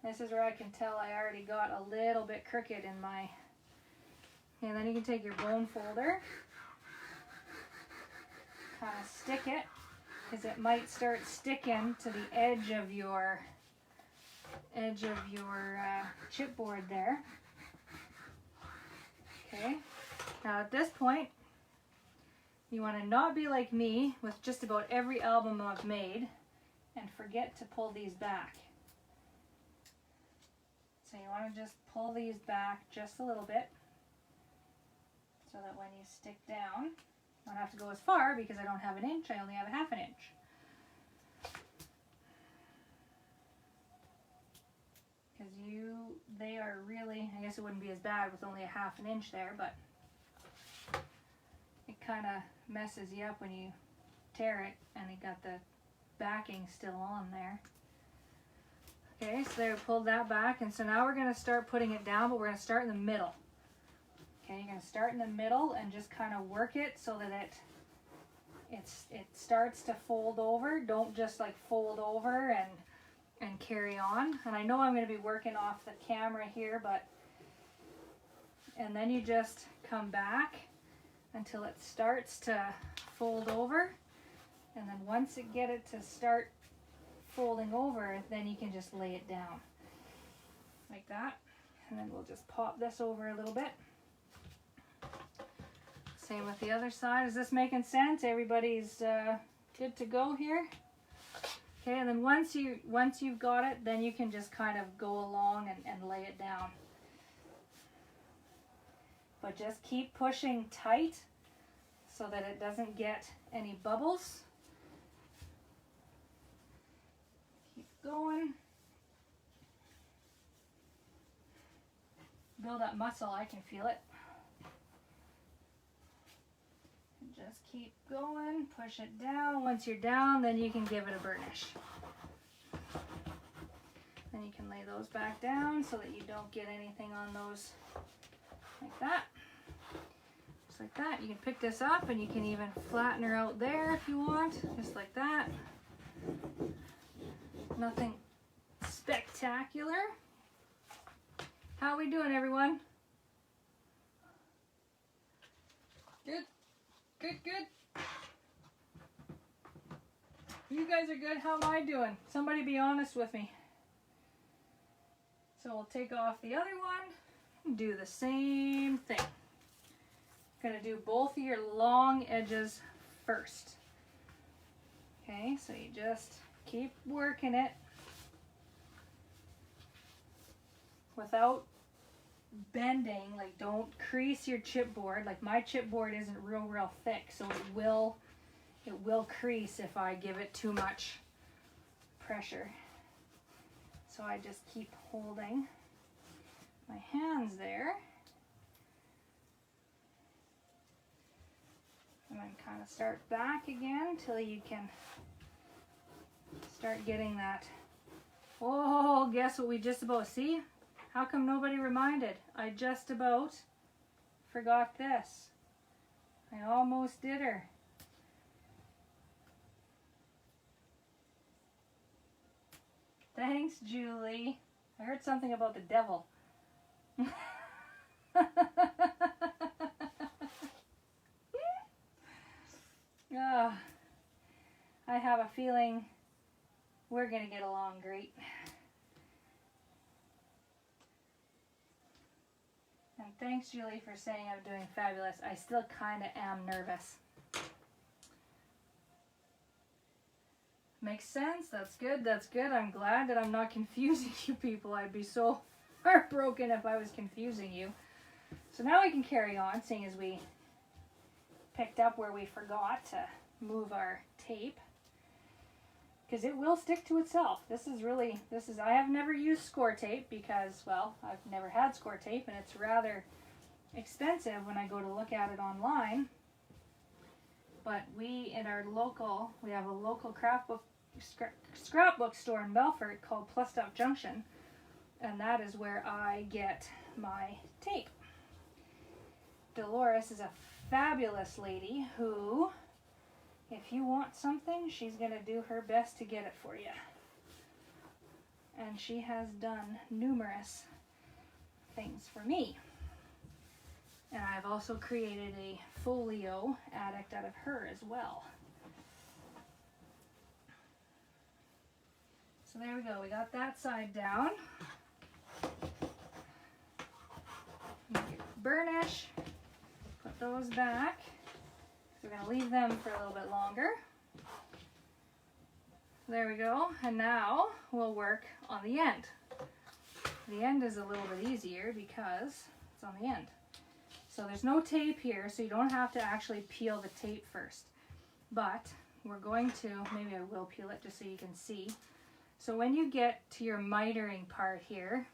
This is where I can tell I already got a little bit crooked in my... And then you can take your bone folder, kind of stick it, because it might start sticking to the edge of your chipboard there. Okay, now at this point you want to not be like me with just about every album I've made and forget to pull these back. So you want to just pull these back just a little bit so that when you stick down, you don't have to go as far because I don't have an inch, I only have a half an inch. Because they are really, I guess it wouldn't be as bad with only a half an inch there, but it kind of messes you up when you tear it and you got the backing still on there. Okay, so there, we pulled that back, and so now we're going to start putting it down, but we're going to start in the middle. Okay, you're going to start in the middle and just kind of work it so that it starts to fold over. Don't just like fold over and carry on. And I know I'm going to be working off the camera here, and then you just come back until it starts to fold over, and then once you get it to start folding over, then you can just lay it down like that, and then we'll just pop this over a little bit. Same with the other side. Is this making sense? Everybody's good to go here? Okay, and then once you've got it, then you can just kind of go along and lay it down. But just keep pushing tight so that it doesn't get any bubbles. Keep going. Build up muscle, I can feel it. Just keep going, push it down. Once you're down, then you can give it a burnish. Then you can lay those back down so that you don't get anything on those like that. Just like that. You can pick this up and you can even flatten her out there if you want, just like that. Nothing spectacular. How are we doing, everyone? Good? Good, good. You guys are good. How am I doing? Somebody be honest with me. So we'll take off the other one and do the same thing. Gonna do both of your long edges first. Okay, so you just keep working it without bending. Like, don't crease your chipboard. Like, my chipboard isn't real thick, so it will crease if I give it too much pressure. So I just keep holding my hands there and then kind of start back again till you can start getting that Oh, guess what we just about see? How come nobody reminded? I just about forgot this. I almost did her. Thanks, Julie. I heard something about the devil. Oh, I have a feeling we're going to get along great. And thanks, Julie, for saying I'm doing fabulous. I still kind of am nervous. Makes sense. That's good. That's good. I'm glad that I'm not confusing you people. I'd be so heartbroken if I was confusing you. So now we can carry on, seeing as we picked up where we forgot to move our tape. Because it will stick to itself. I have never used score tape because, well, I've never had score tape and it's rather expensive when I go to look at it online. But we have a local scrapbook store in Belfort called Plus Stuff Junction. And that is where I get my tape. Dolores is a fabulous lady who, if you want something, she's going to do her best to get it for you. And she has done numerous things for me. And I've also created a folio addict out of her as well. So there we go. We got that side down. Burnish. Put those back. We're going to leave them for a little bit longer. There we go. And now we'll work on the end. The end is a little bit easier because it's on the end. So there's no tape here, so you don't have to actually peel the tape first. But we're going to, maybe I will peel it just so you can see. So when you get to your mitering part here,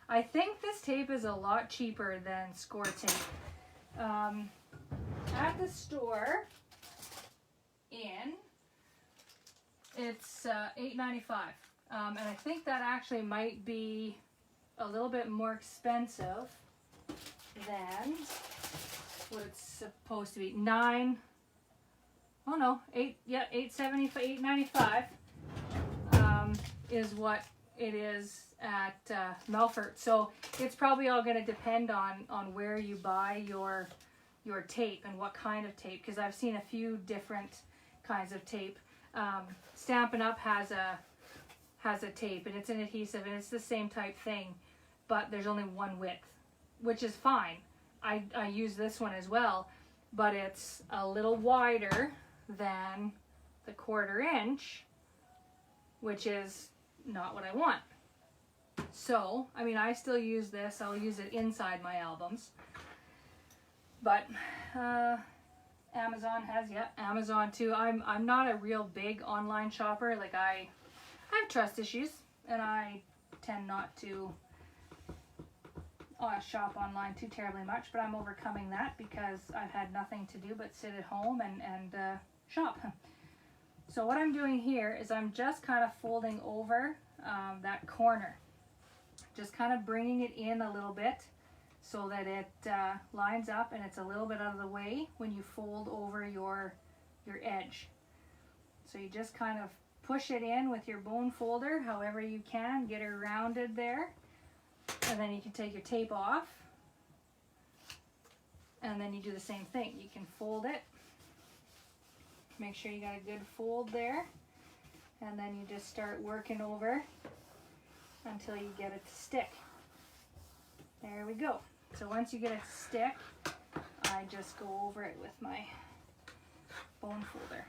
I think this tape is a lot cheaper than score tape. At the store, it's $8.95, and I think that actually might be a little bit more expensive than what it's supposed to be. $8.95 is what it is at Melfort. So it's probably all going to depend on where you buy your tape and what kind of tape, because I've seen a few different kinds of tape. Stampin' Up has a tape, and it's an adhesive, and it's the same type thing, but there's only one width, which is fine. I use this one as well, but it's a little wider than the 1/4 inch, which is not what I want. So, I mean, I still use this. I'll use it inside my albums. But Amazon has, Amazon too. I'm not a real big online shopper. Like I have trust issues, and I tend not to shop online too terribly much. But I'm overcoming that because I've had nothing to do but sit at home and shop. So what I'm doing here is I'm just kind of folding over that corner, just kind of bringing it in a little bit, so that it lines up and it's a little bit out of the way when you fold over your edge. So you just kind of push it in with your bone folder however you can, get it rounded there, and then you can take your tape off, and then you do the same thing. You can fold it, make sure you got a good fold there, and then you just start working over until you get it to stick. There we go. So once you get it to stick, I just go over it with my bone folder.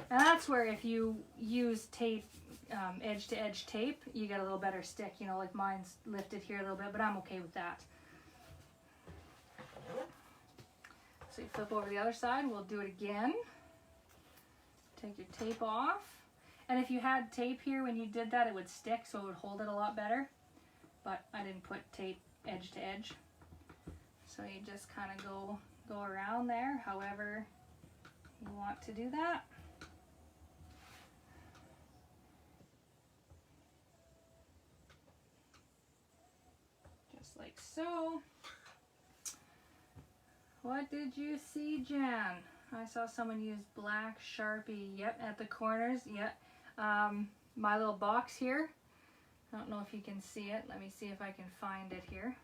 And that's where if you use tape, edge to edge tape, you get a little better stick. You know, like mine's lifted here a little bit, but I'm okay with that. So you flip over the other side, we'll do it again. Take your tape off. And if you had tape here when you did that, it would stick, so it would hold it a lot better. But I didn't put tape edge to edge. So you just kind of go around there however you want to do that. like so. What did you see, Jan? I saw someone use black Sharpie. Yep, at the corners. Yep. My little box here. I don't know if you can see it. Let me see if I can find it here.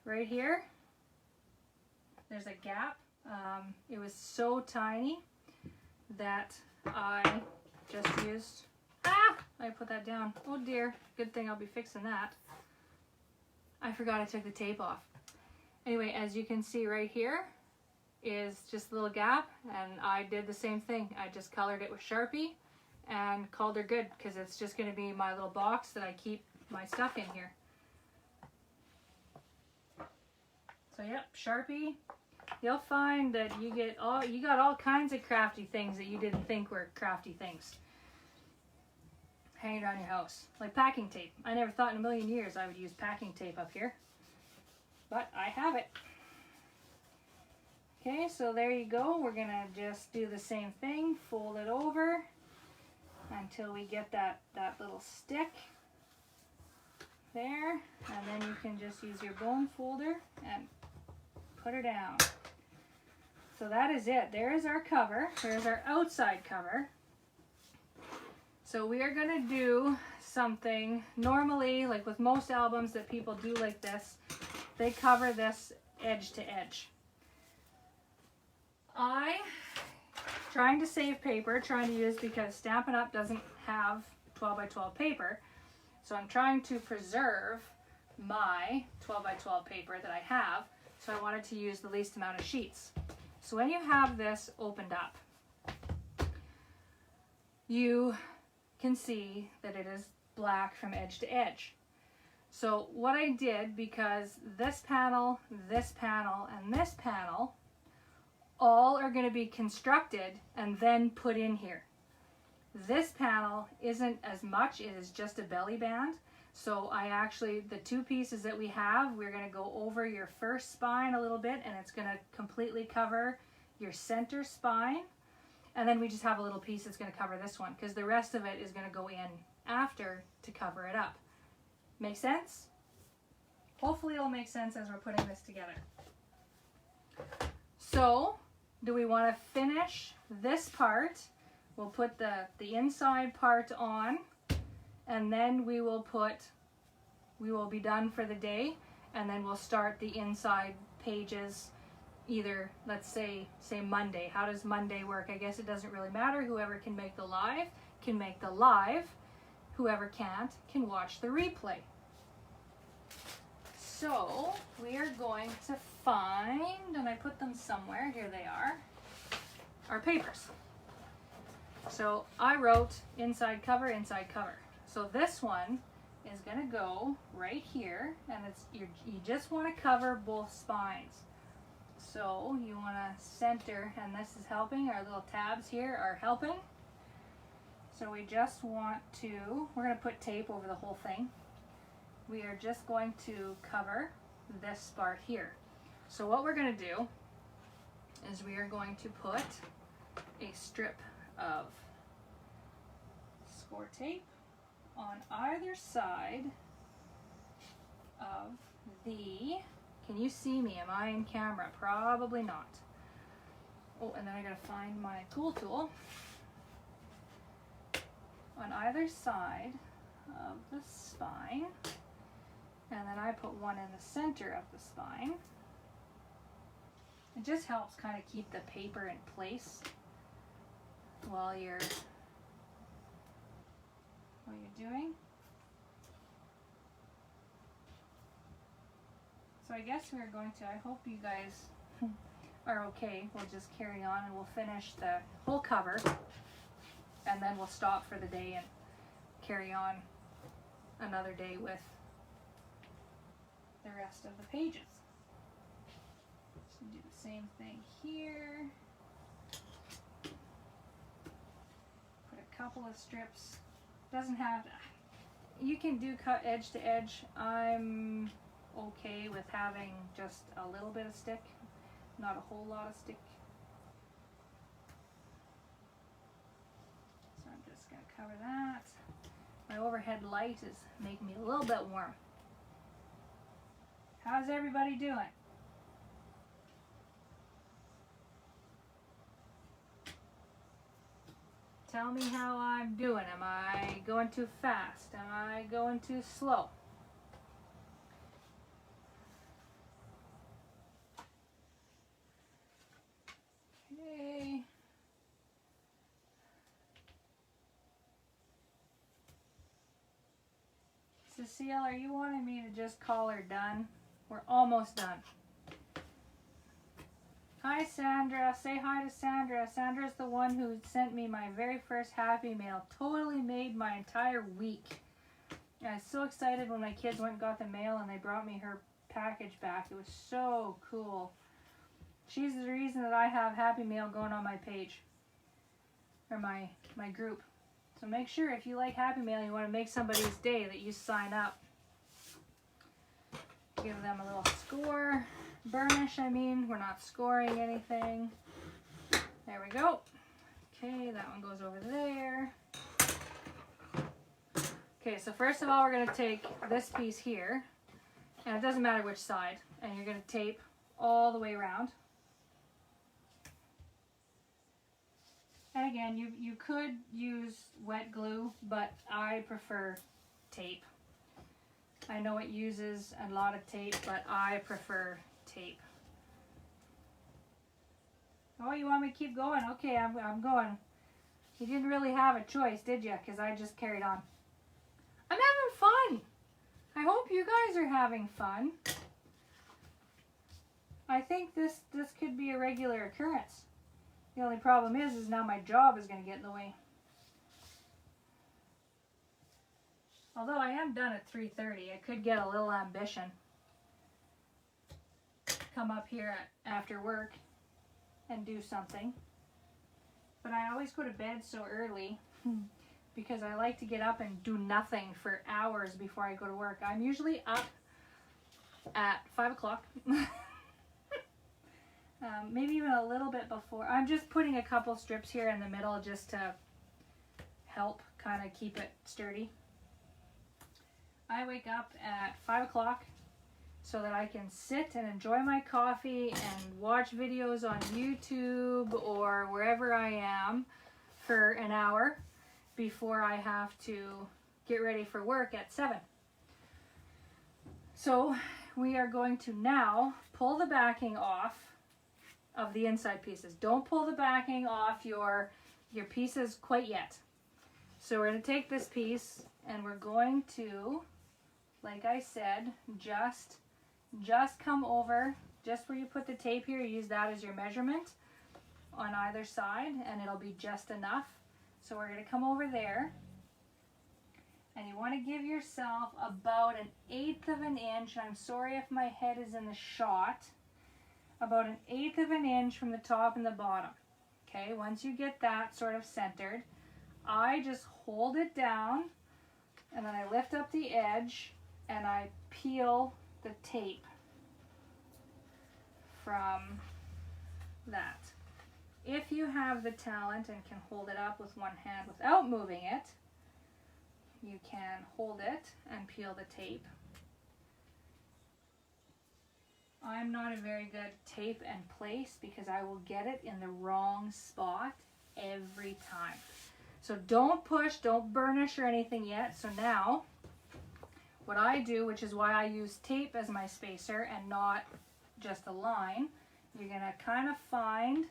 Right here, there's a gap. It was so tiny that I just used, I put that down. Oh dear, good thing I'll be fixing that. I forgot I took the tape off. Anyway, as you can see right here is just a little gap, and I did the same thing. I just colored it with Sharpie and called her good, because it's just going to be my little box that I keep my stuff in here. So yep, Sharpie. You'll find that you got all kinds of crafty things that you didn't think were crafty things hanging around your house, like packing tape. I never thought in a million years I would use packing tape up here, but I have it. Okay, so there you go. We're gonna just do the same thing, fold it over until we get that little stick there, and then you can just use your bone folder and put her down. So that is it. There is our cover. There's our outside cover. So we are going to do something normally, like with most albums that people do like this, they cover this edge to edge. Trying to save paper, trying to use, because Stampin' Up! Doesn't have 12 by 12 paper, so I'm trying to preserve my 12 by 12 paper that I have, so I wanted to use the least amount of sheets. So when you have this opened up, you can see that it is black from edge to edge. So what I did, because this panel, and this panel, all are going to be constructed and then put in here. This panel isn't as much, it is just a belly band. So I actually, the two pieces that we have, we're going to go over your first spine a little bit, and it's going to completely cover your center spine. And then we just have a little piece that's going to cover this one, because the rest of it is going to go in after to cover it up. Make sense? Hopefully it'll make sense as we're putting this together. So, do we want to finish this part? We'll put the inside part on, and then we will be done for the day, and then we'll start the inside pages either, let's say Monday. How does Monday work? I guess it doesn't really matter. Whoever can make the live can make the live. Whoever can't can watch the replay. So we are going to find, and I put them somewhere, here they are, our papers. So I wrote inside cover, inside cover. So this one is going to go right here, and you just want to cover both spines. So you want to center, and this is helping. Our little tabs here are helping. So we just want to, we're going to put tape over the whole thing. We are just going to cover this part here. So what we're going to do is we are going to put a strip of score tape on either side of the, can you see me? Am I in camera? Probably not. Oh, and then I gotta find my tool tool. On either side of the spine, and then I put one in the center of the spine. It just helps kind of keep the paper in place while you're doing. So I guess we're going to, I hope you guys are okay. We'll just carry on and we'll finish the whole cover, and then we'll stop for the day and carry on another day with the rest of the pages. So do the same thing here. Put a couple of strips. Doesn't have, you can do cut edge to edge. I'm okay with having just a little bit of stick, not a whole lot of stick. So I'm just going to cover that. My overhead light is making me a little bit warm. How's everybody doing? Tell me how I'm doing. Am I going too fast? Am I going too slow? Okay. Cecile, are you wanting me to just call her done? We're almost done. Hi, Sandra. Say hi to Sandra. Sandra's the one who sent me my very first Happy Mail. Totally made my entire week. I was so excited when my kids went and got the mail and they brought me her package back. It was so cool. She's the reason that I have Happy Mail going on my page. Or my group. So make sure if you like Happy Mail, you want to make somebody's day, that you sign up. Give them a little score. Burnish, I mean. We're not scoring anything. There we go. Okay, that one goes over there. Okay, so first of all, we're going to take this piece here. And it doesn't matter which side. And you're going to tape all the way around. And again, you could use wet glue, but I prefer tape. I know it uses a lot of tape, but I prefer tape. Oh, you want me to keep going? Okay, I'm going. You didn't really have a choice, did you? Because I just carried on. I'm having fun. I hope you guys are having fun. I think this could be a regular occurrence. The only problem is now my job is going to get in the way. Although I am done at 3:30, I could get a little ambition. Come up here after work and do something. But I always go to bed so early because I like to get up and do nothing for hours before I go to work. I'm usually up at 5 o'clock. Maybe even a little bit before. I'm just putting a couple strips here in the middle just to help kind of keep it sturdy. I wake up at 5 o'clock so that I can sit and enjoy my coffee and watch videos on YouTube or wherever I am for an hour before I have to get ready for work at 7. So we are going to now pull the backing off of the inside pieces. Don't pull the backing off your pieces quite yet. So we're going to take this piece and we're going to, like I said, just come over, just where you put the tape here, use that as your measurement on either side and it'll be just enough. So we're going to come over there and you want to give yourself about 1/8 of an inch. I'm sorry if my head is in the shot. About 1/8 of an inch from the top and the bottom. Okay, once you get that sort of centered, I just hold it down and then I lift up the edge and I peel the tape from that. If you have the talent and can hold it up with one hand without moving it, you can hold it and peel the tape. I'm not a very good tape and place because I will get it in the wrong spot every time. So don't push, don't burnish or anything yet. So now, what I do, which is why I use tape as my spacer and not just a line, you're going to kind of find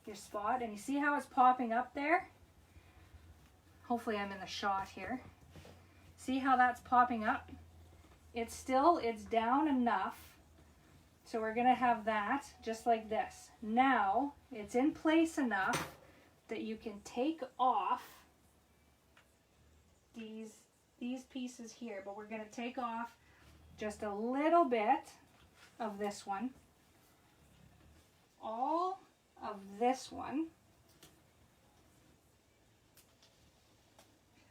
your spot. And you see how it's popping up there? Hopefully I'm in the shot here. See how that's popping up? It's down enough. So we're going to have that just like this. Now it's in place enough that you can take off these pieces here, but we're going to take off just a little bit of this one, all of this one,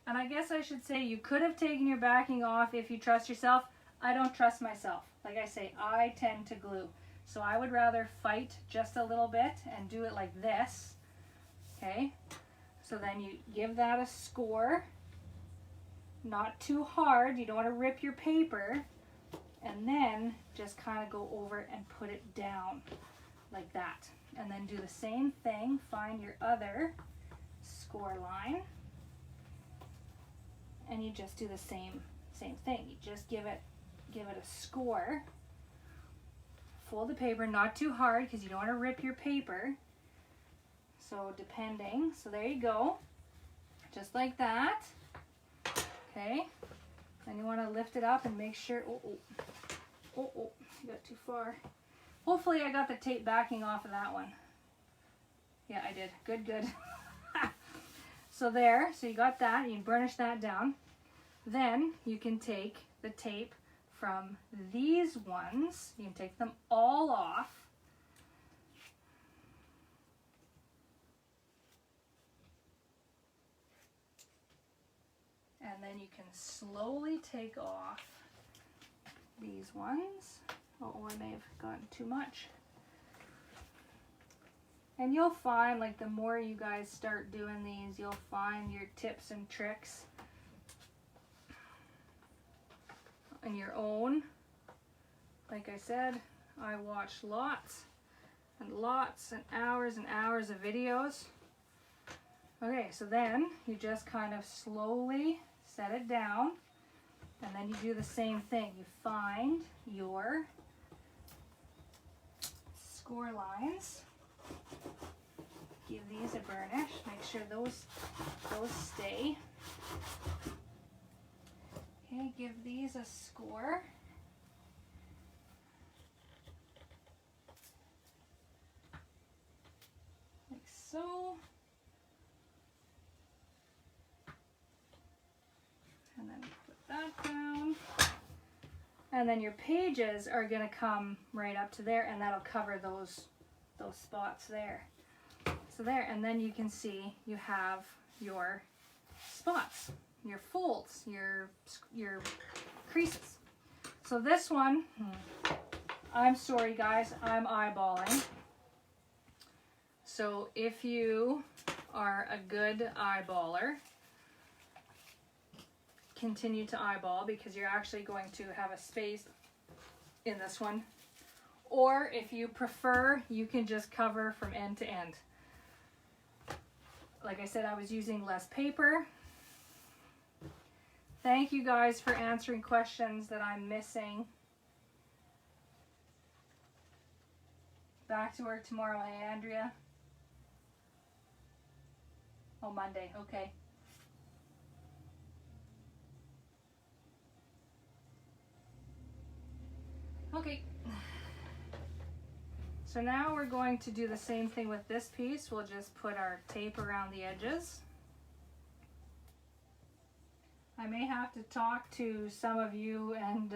and I guess I should say you could have taken your backing off if you trust yourself. I don't trust myself. Like I say, I tend to glue. So I would rather fight just a little bit and do it like this. Okay? So then you give that a score. Not too hard. You don't want to rip your paper. and then just kind of go over and put it down like that. And then do the same thing, find your other score line, and you just do the same thing. You just give it a score. Fold the paper, not too hard because you don't want to rip your paper. So depending, so there you go, just like that. Okay, then you want to lift it up and make sure, you got too far. Hopefully I got the tape backing off of that one. Yeah, I did. Good. So there, so you got that, you can burnish that down. Then you can take the tape from these ones, you can take them all off. And then you can slowly take off these ones. Oh, I may have gotten too much. And you'll find, like, the more you guys start doing these, you'll find your tips and tricks on your own. Like I said, I watch lots and hours of videos. Okay, so then you just kind of slowly set it down, and then you do the same thing. You find your score lines, give these a burnish, make sure those stay. Okay, give these a score. Like so. And then put that down. And then your pages are going to come right up to there, and that'll cover those spots there. So there, and then you can see you have your spots, your folds, your creases. So this one, I'm sorry guys, I'm eyeballing. So if you are a good eyeballer, continue to eyeball, because you're actually going to have a space in this one. Or if you prefer, you can just cover from end to end. Like I said, I was using less paper. Thank you guys for answering questions that I'm missing. Back to work tomorrow, hey Andrea? Oh, Monday, okay. Okay. So now we're going to do the same thing with this piece. We'll just put our tape around the edges. I may have to talk to some of you and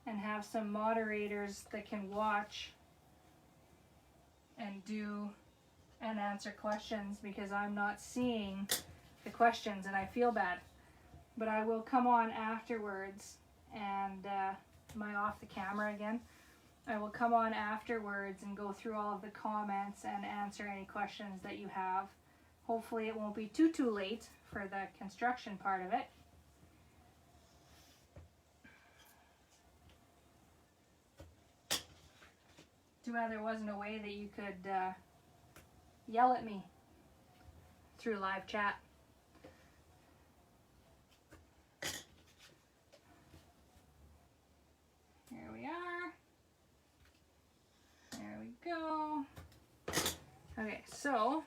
have some moderators that can watch and do and answer questions, because I'm not seeing the questions and I feel bad. But I will come on afterwards, and am I off the camera again? I will come on afterwards and go through all of the comments and answer any questions that you have. Hopefully it won't be too late for the construction part of it. Too bad there wasn't a way that you could yell at me through live chat. Here we are. There we go. Okay, so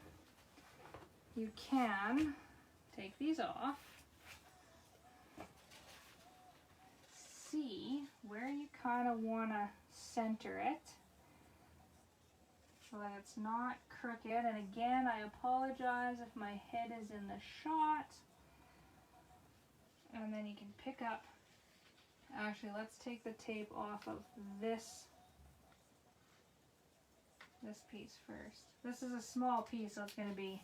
you can take these off. See where you kind of want to center it so that it's not crooked. And again, I apologize if my head is in the shot. And then you can pick up, actually let's take the tape off of this piece first. This is a small piece, so it's going to be,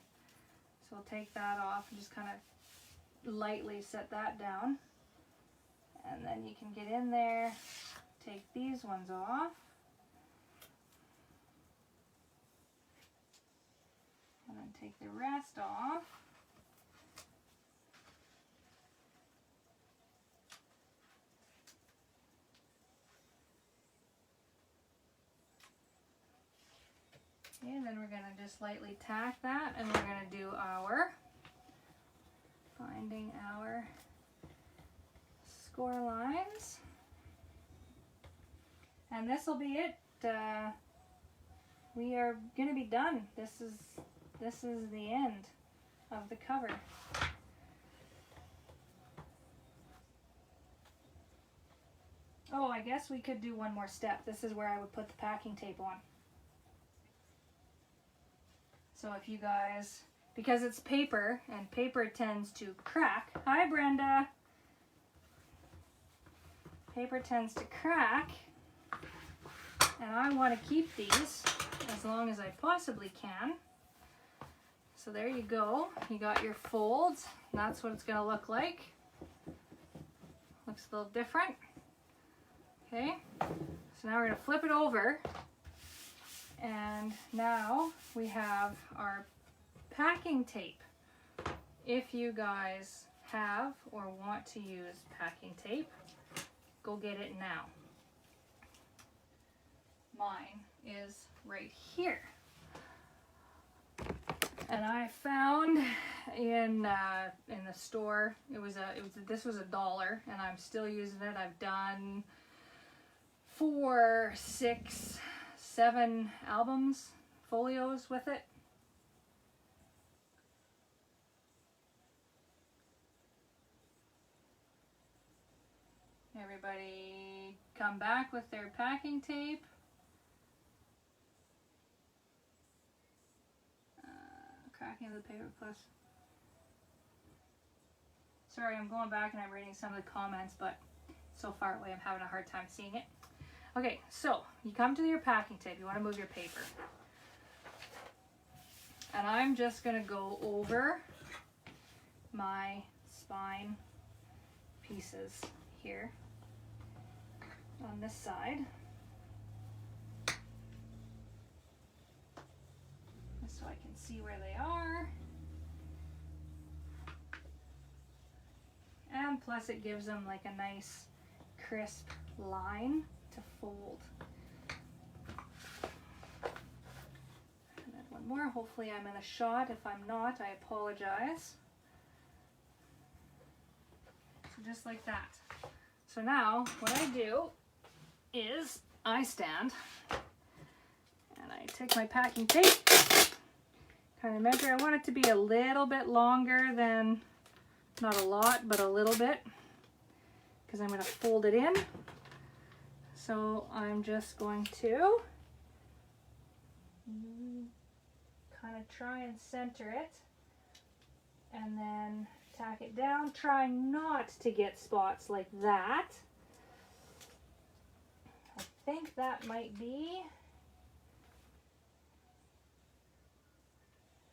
so we'll take that off and just kind of lightly set that down. And then you can get in there, take these ones off. And then take the rest off. Okay, then we're going to just lightly tack that, and we're going to do our finding our score lines. And this will be it. We are going to be done. This is the end of the cover. Oh, I guess we could do one more step. This is where I would put the packing tape on. So if you guys, because it's paper and paper tends to crack. Hi, Brenda. Paper tends to crack, and I want to keep these as long as I possibly can. So there you go. You got your folds. That's what it's going to look like. Looks a little different. Okay, so now we're going to flip it over, and now we have our packing tape. If you guys have or want to use packing tape, go get it now. Mine is right here. And I found in the store, this was $1, and I'm still using it. I've done 4, 6, 7 albums, folios with it. Everybody come back with their packing tape. Cracking of the paper plus. Sorry, I'm going back and I'm reading some of the comments, but it's so far away I'm having a hard time seeing it. Okay, so you come to your packing tape. You want to move your paper. And I'm just going to go over my spine pieces here on this side. Just so I can see where they are. And plus it gives them like a nice crisp line to fold. And then one more. Hopefully I'm in a shot. If I'm not, I apologize. So just like that. So now what I do is I stand and I take my packing tape, kind of measure. I want it to be a little bit longer than, not a lot, but a little bit, because I'm going to fold it in. So I'm just going to kind of try and center it and then tack it down, trying not to get spots like that. I think that might be,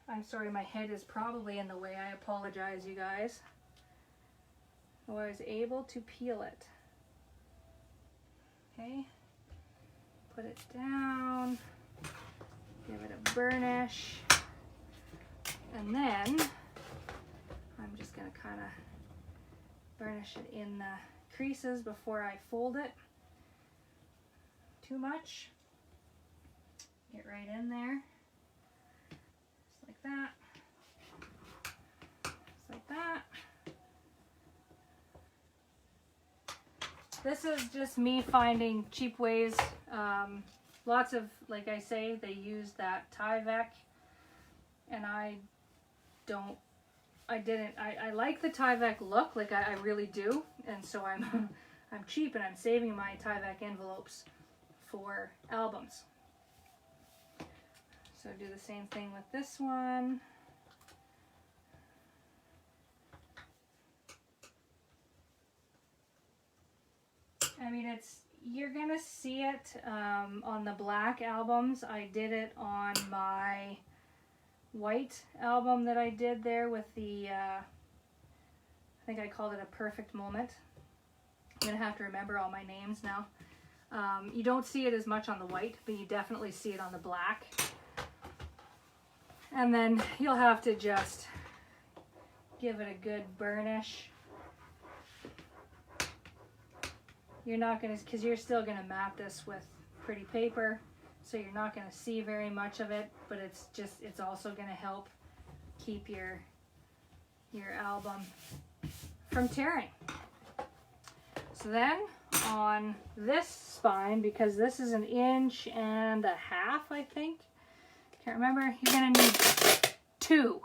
I'm sorry, my head is probably in the way. I apologize, you guys. So I was able to peel it. Okay, put it down, give it a burnish, and then I'm just going to kind of burnish it in the creases before I fold it. Too much. Get right in there. Just like that. Just like that. This is just me finding cheap ways. Lots of, like I say, they use that Tyvek, and I like the Tyvek look, like I really do, and so I'm I'm cheap and I'm saving my Tyvek envelopes for albums. So do the same thing with this one. I mean, you're gonna see it on the black albums. I did it on my white album that I did there with the, I think I called it A Perfect Moment. I'm gonna have to remember all my names now. You don't see it as much on the white, but you definitely see it on the black. And then you'll have to just give it a good burnish. You're not gonna, because you're still gonna map this with pretty paper, so you're not going to see very much of it, but it's also going to help keep your album from tearing. So then on this spine, because this is 1.5 inches, I think, can't remember, you're going to need 2.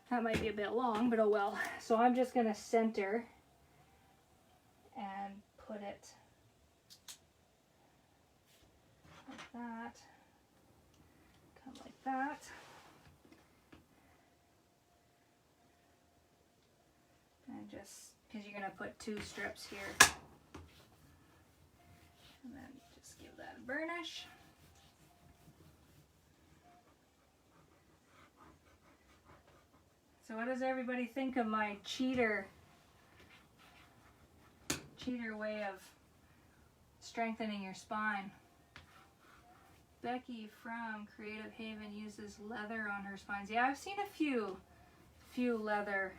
That might be a bit long, but oh well. So I'm just going to center and put it like that, come like that. And just, because you're going to put 2 strips here. And then just give that a burnish. So what does everybody think of my cheater way of strengthening your spine? Becky from Creative Haven uses leather on her spines. Yeah, I've seen a few leather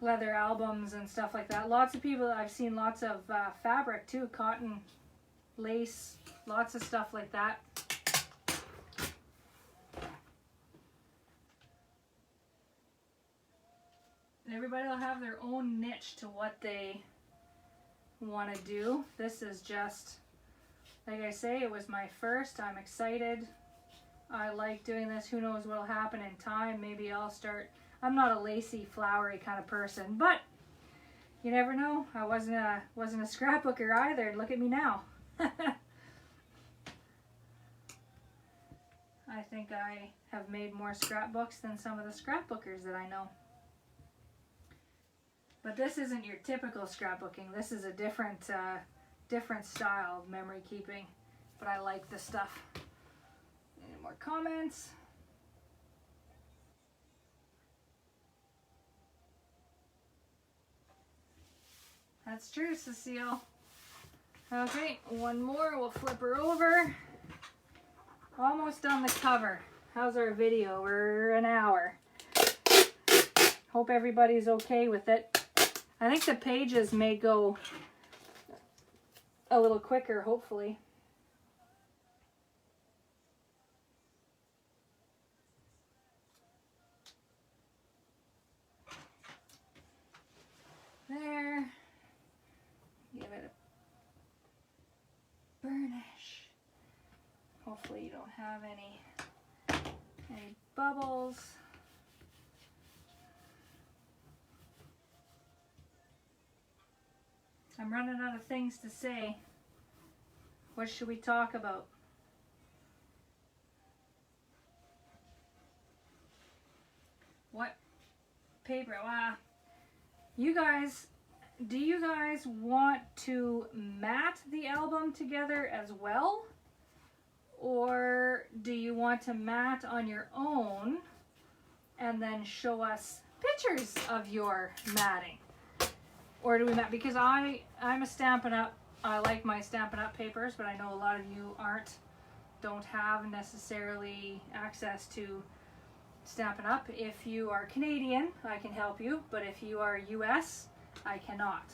albums and stuff like that. Lots of people, I've seen lots of fabric too, cotton, lace, lots of stuff like that. Everybody will have their own niche to what they want to do. This is just, like I say, it was my first. I'm excited. I like doing this. Who knows what will happen in time. Maybe I'll start. I'm not a lacy, flowery kind of person, but you never know. I wasn't a scrapbooker either. Look at me now. I think I have made more scrapbooks than some of the scrapbookers that I know. But this isn't your typical scrapbooking. This is a different style of memory keeping. But I like this stuff. Any more comments? That's true, Cecile. Okay, one more. We'll flip her over. Almost done the cover. How's our video? We're an hour. Hope everybody's okay with it. I think the pages may go a little quicker, hopefully. There. Give it a burnish. Hopefully you don't have any bubbles. I'm running out of things to say. What should we talk about? What paper? You guys, do you guys want to mat the album together as well? Or do you want to mat on your own and then show us pictures of your matting? Or do we mat? Because I'm a Stampin' Up. I like my Stampin' Up papers, but I know a lot of you don't have necessarily access to Stampin' Up. If you are Canadian, I can help you, but if you are US, I cannot.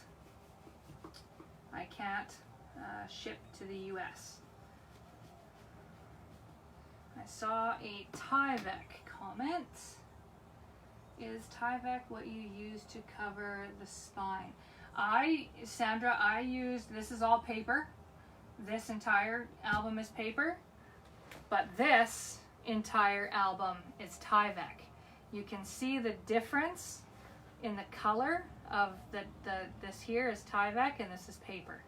I can't ship to the US. I saw a Tyvek comment. Is Tyvek what you use to cover the spine? Sandra, I use, this is all paper. This entire album is paper, but this entire album is Tyvek. You can see the difference in the color of this here is Tyvek and this is paper.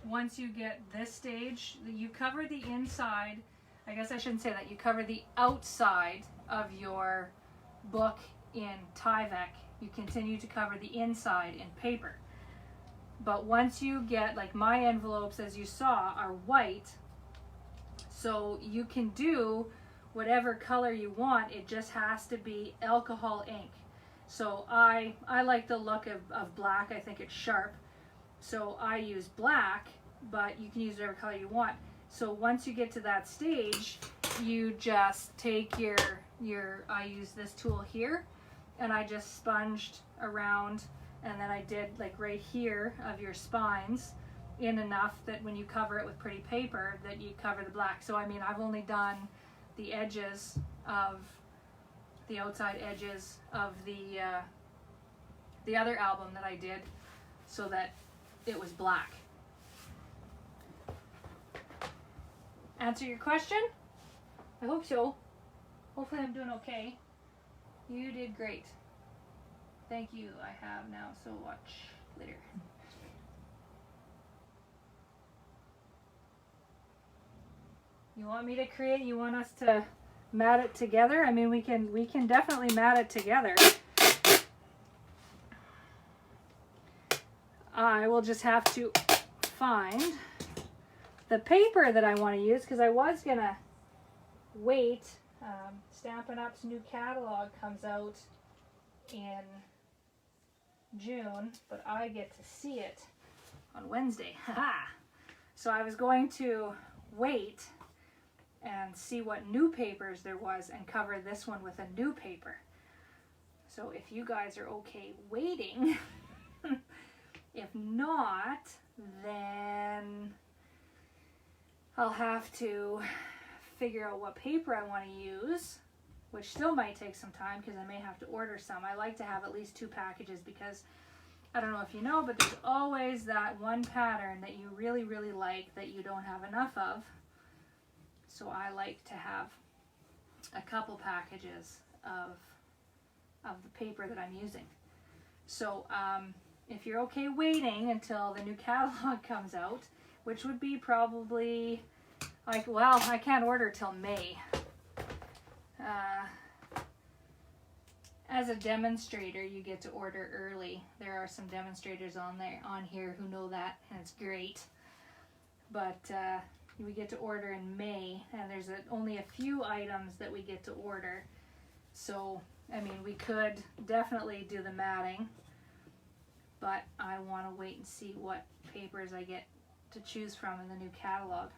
Once you get this stage, you cover the inside. I guess I shouldn't say that. You cover the outside of your book in Tyvek. You continue to cover the inside in paper. But once you get, like my envelopes, as you saw, are white, so you can do whatever color you want. It just has to be alcohol ink. So I like the look of black. I think it's sharp. So I use black, but you can use whatever color you want. So once you get to that stage, you just take I use this tool here, and I just sponged around and then I did like right here of your spines in enough that when you cover it with pretty paper that you cover the black. So I mean, I've only done the edges of the outside edges of the other album that I did so that it was black. Answer your question? I hope so. Hopefully I'm doing okay. You did great. Thank you. I have now, so watch later. You want me to create, you want us to mat it together? I mean, we can definitely mat it together. I will just have to find the paper that I want to use, because I was gonna wait. Stampin' Up's new catalog comes out in June, but I get to see it on Wednesday. Haha! So I was going to wait and see what new papers there was and cover this one with a new paper. So if you guys are okay waiting, if not, then I'll have to figure out what paper I want to use, which still might take some time because I may have to order some. I like to have at least 2 packages because I don't know if you know, but there's always that one pattern that you really, really like that you don't have enough of. So I like to have a couple packages of the paper that I'm using. So if you're okay waiting until the new catalog comes out, which would be probably, like, well, I can't order till May. As a demonstrator, you get to order early. There are some demonstrators on here who know that, and it's great. But we get to order in May, and there's only a few items that we get to order. So, I mean, we could definitely do the matting, but I want to wait and see what papers I get to choose from in the new catalog.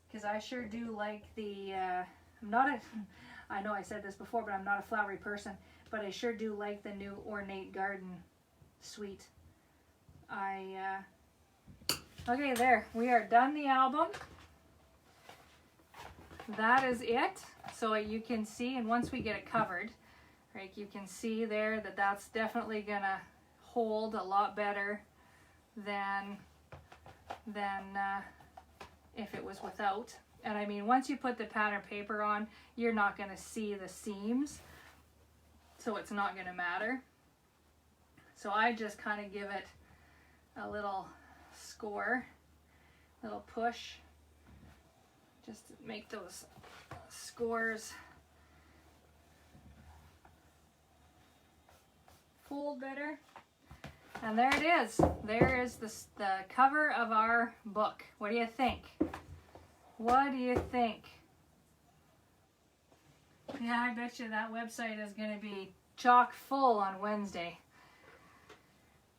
Because I sure do like the, I know I said this before, but I'm not a flowery person, but I sure do like the new Ornate Garden suite. Okay, there, we are done the album. That is it. So you can see, and once we get it covered, right, you can see there that that's definitely gonna hold a lot better than if it was without. And I mean, once you put the pattern paper on, you're not gonna see the seams, so it's not gonna matter. So I just kind of give it a little score, little push, just to make those scores fold better. And there it is. There is the cover of our book. What do you think? What do you think? Yeah, I bet you that website is going to be chock full on Wednesday.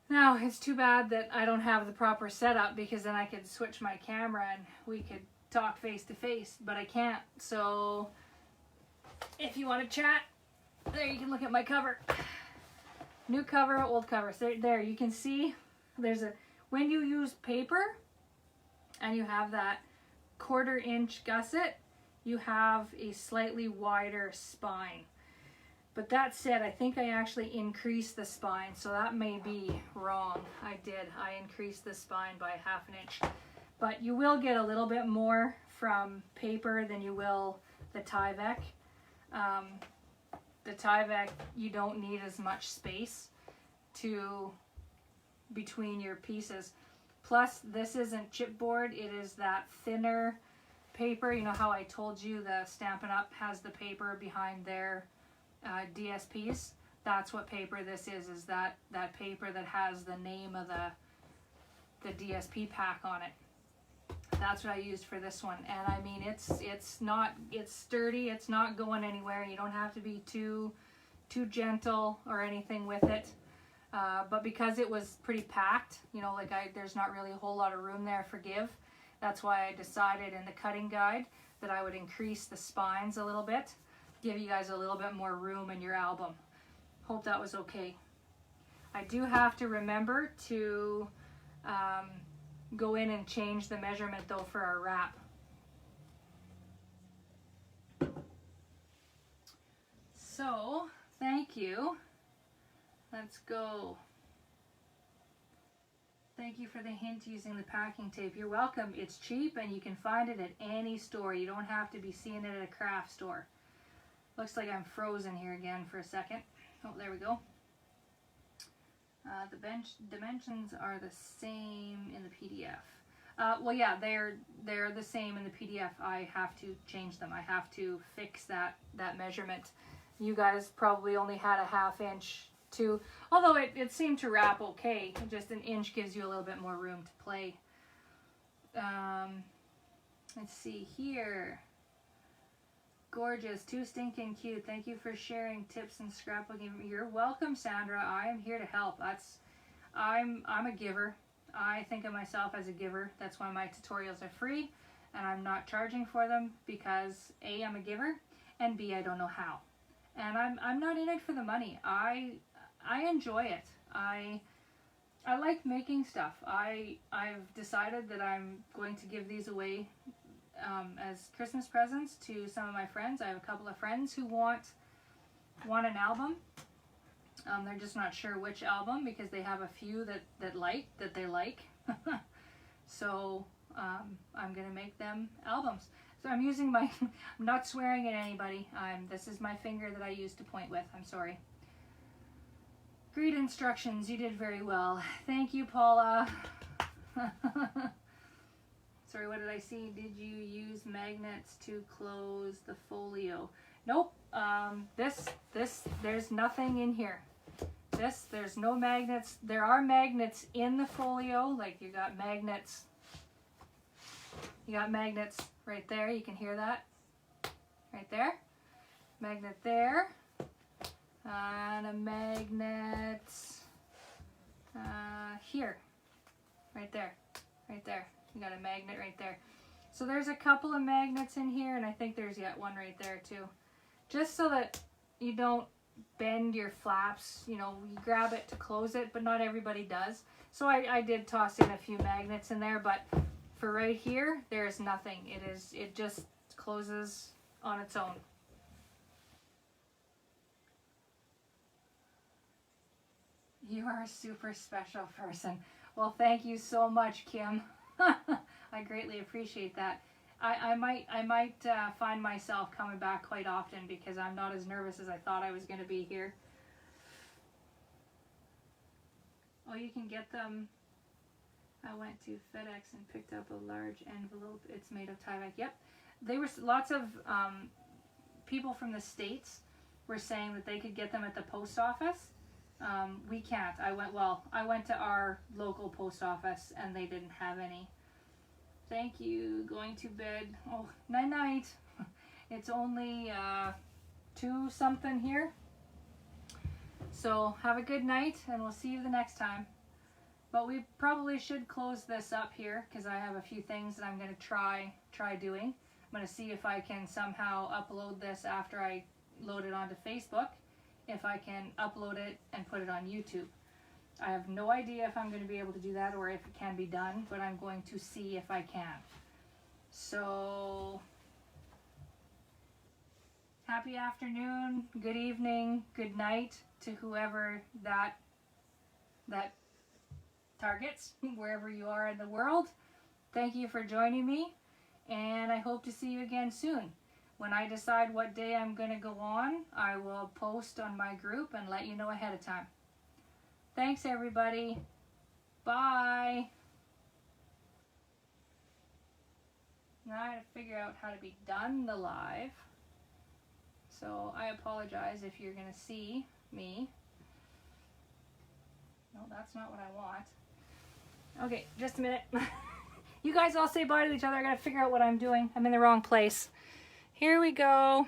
Now, it's too bad that I don't have the proper setup, because then I could switch my camera and we could talk face to face, but I can't. So if you want to chat, there you can look at my cover. New cover, old cover. So there you can see there's when you use paper and you have that 1/4 inch gusset, you have a slightly wider spine. But that said, I think I actually increased the spine, so that may be wrong. I did. I increased the spine by 1/2 inch. But you will get a little bit more from paper than you will the Tyvek. The Tyvek, you don't need as much space between your pieces. Plus, this isn't chipboard, it is that thinner paper. You know how I told you the Stampin' Up has the paper behind their DSPs? That's what paper this is that paper that has the name of the DSP pack on it. That's what I used for this one, and I mean it's sturdy, it's not going anywhere. You don't have to be too gentle or anything with it, but because it was pretty packed, you know, like there's not really a whole lot of room there for give. That's why I decided in the cutting guide that I would increase the spines a little bit, give you guys a little bit more room in your album. Hope that was okay. I do have to remember to go in and change the measurement though for our wrap. So, thank you. Let's go. Thank you for the hint using the packing tape. You're welcome. It's cheap and you can find it at any store. You don't have to be seeing it at a craft store. Looks like I'm frozen here again for a second. Oh, there we go. The dimensions are the same in the PDF. Well, yeah, they're the same in the PDF. I have to change them. I have to fix that measurement. You guys probably only had a 1/2 inch to, although it seemed to wrap okay. Just an inch gives you a little bit more room to play. Let's see here. Gorgeous, too stinking cute. Thank you for sharing tips and scrapbooking. You're welcome, Sandra. I am here to help. I'm a giver. I think of myself as a giver. That's why my tutorials are free and I'm not charging for them, because A, I'm a giver, and B, I don't know how. And I'm not in it for the money. I enjoy it. I like making stuff. I've decided that I'm going to give these away as Christmas presents to some of my friends. I have a couple of friends who want an album. They're just not sure which album, because they have a few that they like. So I'm gonna make them albums. So I'm using my, I'm not swearing at anybody. This is my finger that I use to point with. I'm sorry. Great instructions. You did very well. Thank you, Paula. Sorry, what did I see? Did you use magnets to close the folio? Nope. There's nothing in here. There's no magnets. There are magnets in the folio. Like you got magnets right there. You can hear that. Right there. Magnet there. And a magnet here. Right there. Right there. You got a magnet right there. So there's a couple of magnets in here, and I think there's yet one right there too. Just so that you don't bend your flaps. You know, you grab it to close it, but not everybody does. So I did toss in a few magnets in there, but for right here, there's nothing. It just closes on its own. You are a super special person. Well, thank you so much, Kim. I greatly appreciate that. I might find myself coming back quite often, because I'm not as nervous as I thought I was going to be here. Oh, you can get them. I went to FedEx and picked up a large envelope. It's made of Tyvek. Yep. There was lots of people from the States were saying that they could get them at the post office. We can't. I went to our local post office and they didn't have any. Thank you. Going to bed. Oh, night night. It's only 2 something here. So have a good night, and we'll see you the next time. But we probably should close this up here, because I have a few things that I'm going to try doing. I'm going to see if I can somehow upload this after I load it onto Facebook. If I can upload it and put it on YouTube. I have no idea if I'm going to be able to do that or if it can be done, but I'm going to see if I can. So, happy afternoon, good evening, good night to whoever that targets, wherever you are in the world. Thank you for joining me, and I hope to see you again soon. When I decide what day I'm going to go on, I will post on my group and let you know ahead of time. Thanks, everybody. Bye. Now I have to figure out how to be done the live. So I apologize if you're going to see me. No, that's not what I want. Okay, just a minute. You guys all say bye to each other. I got to figure out what I'm doing. I'm in the wrong place. Here we go.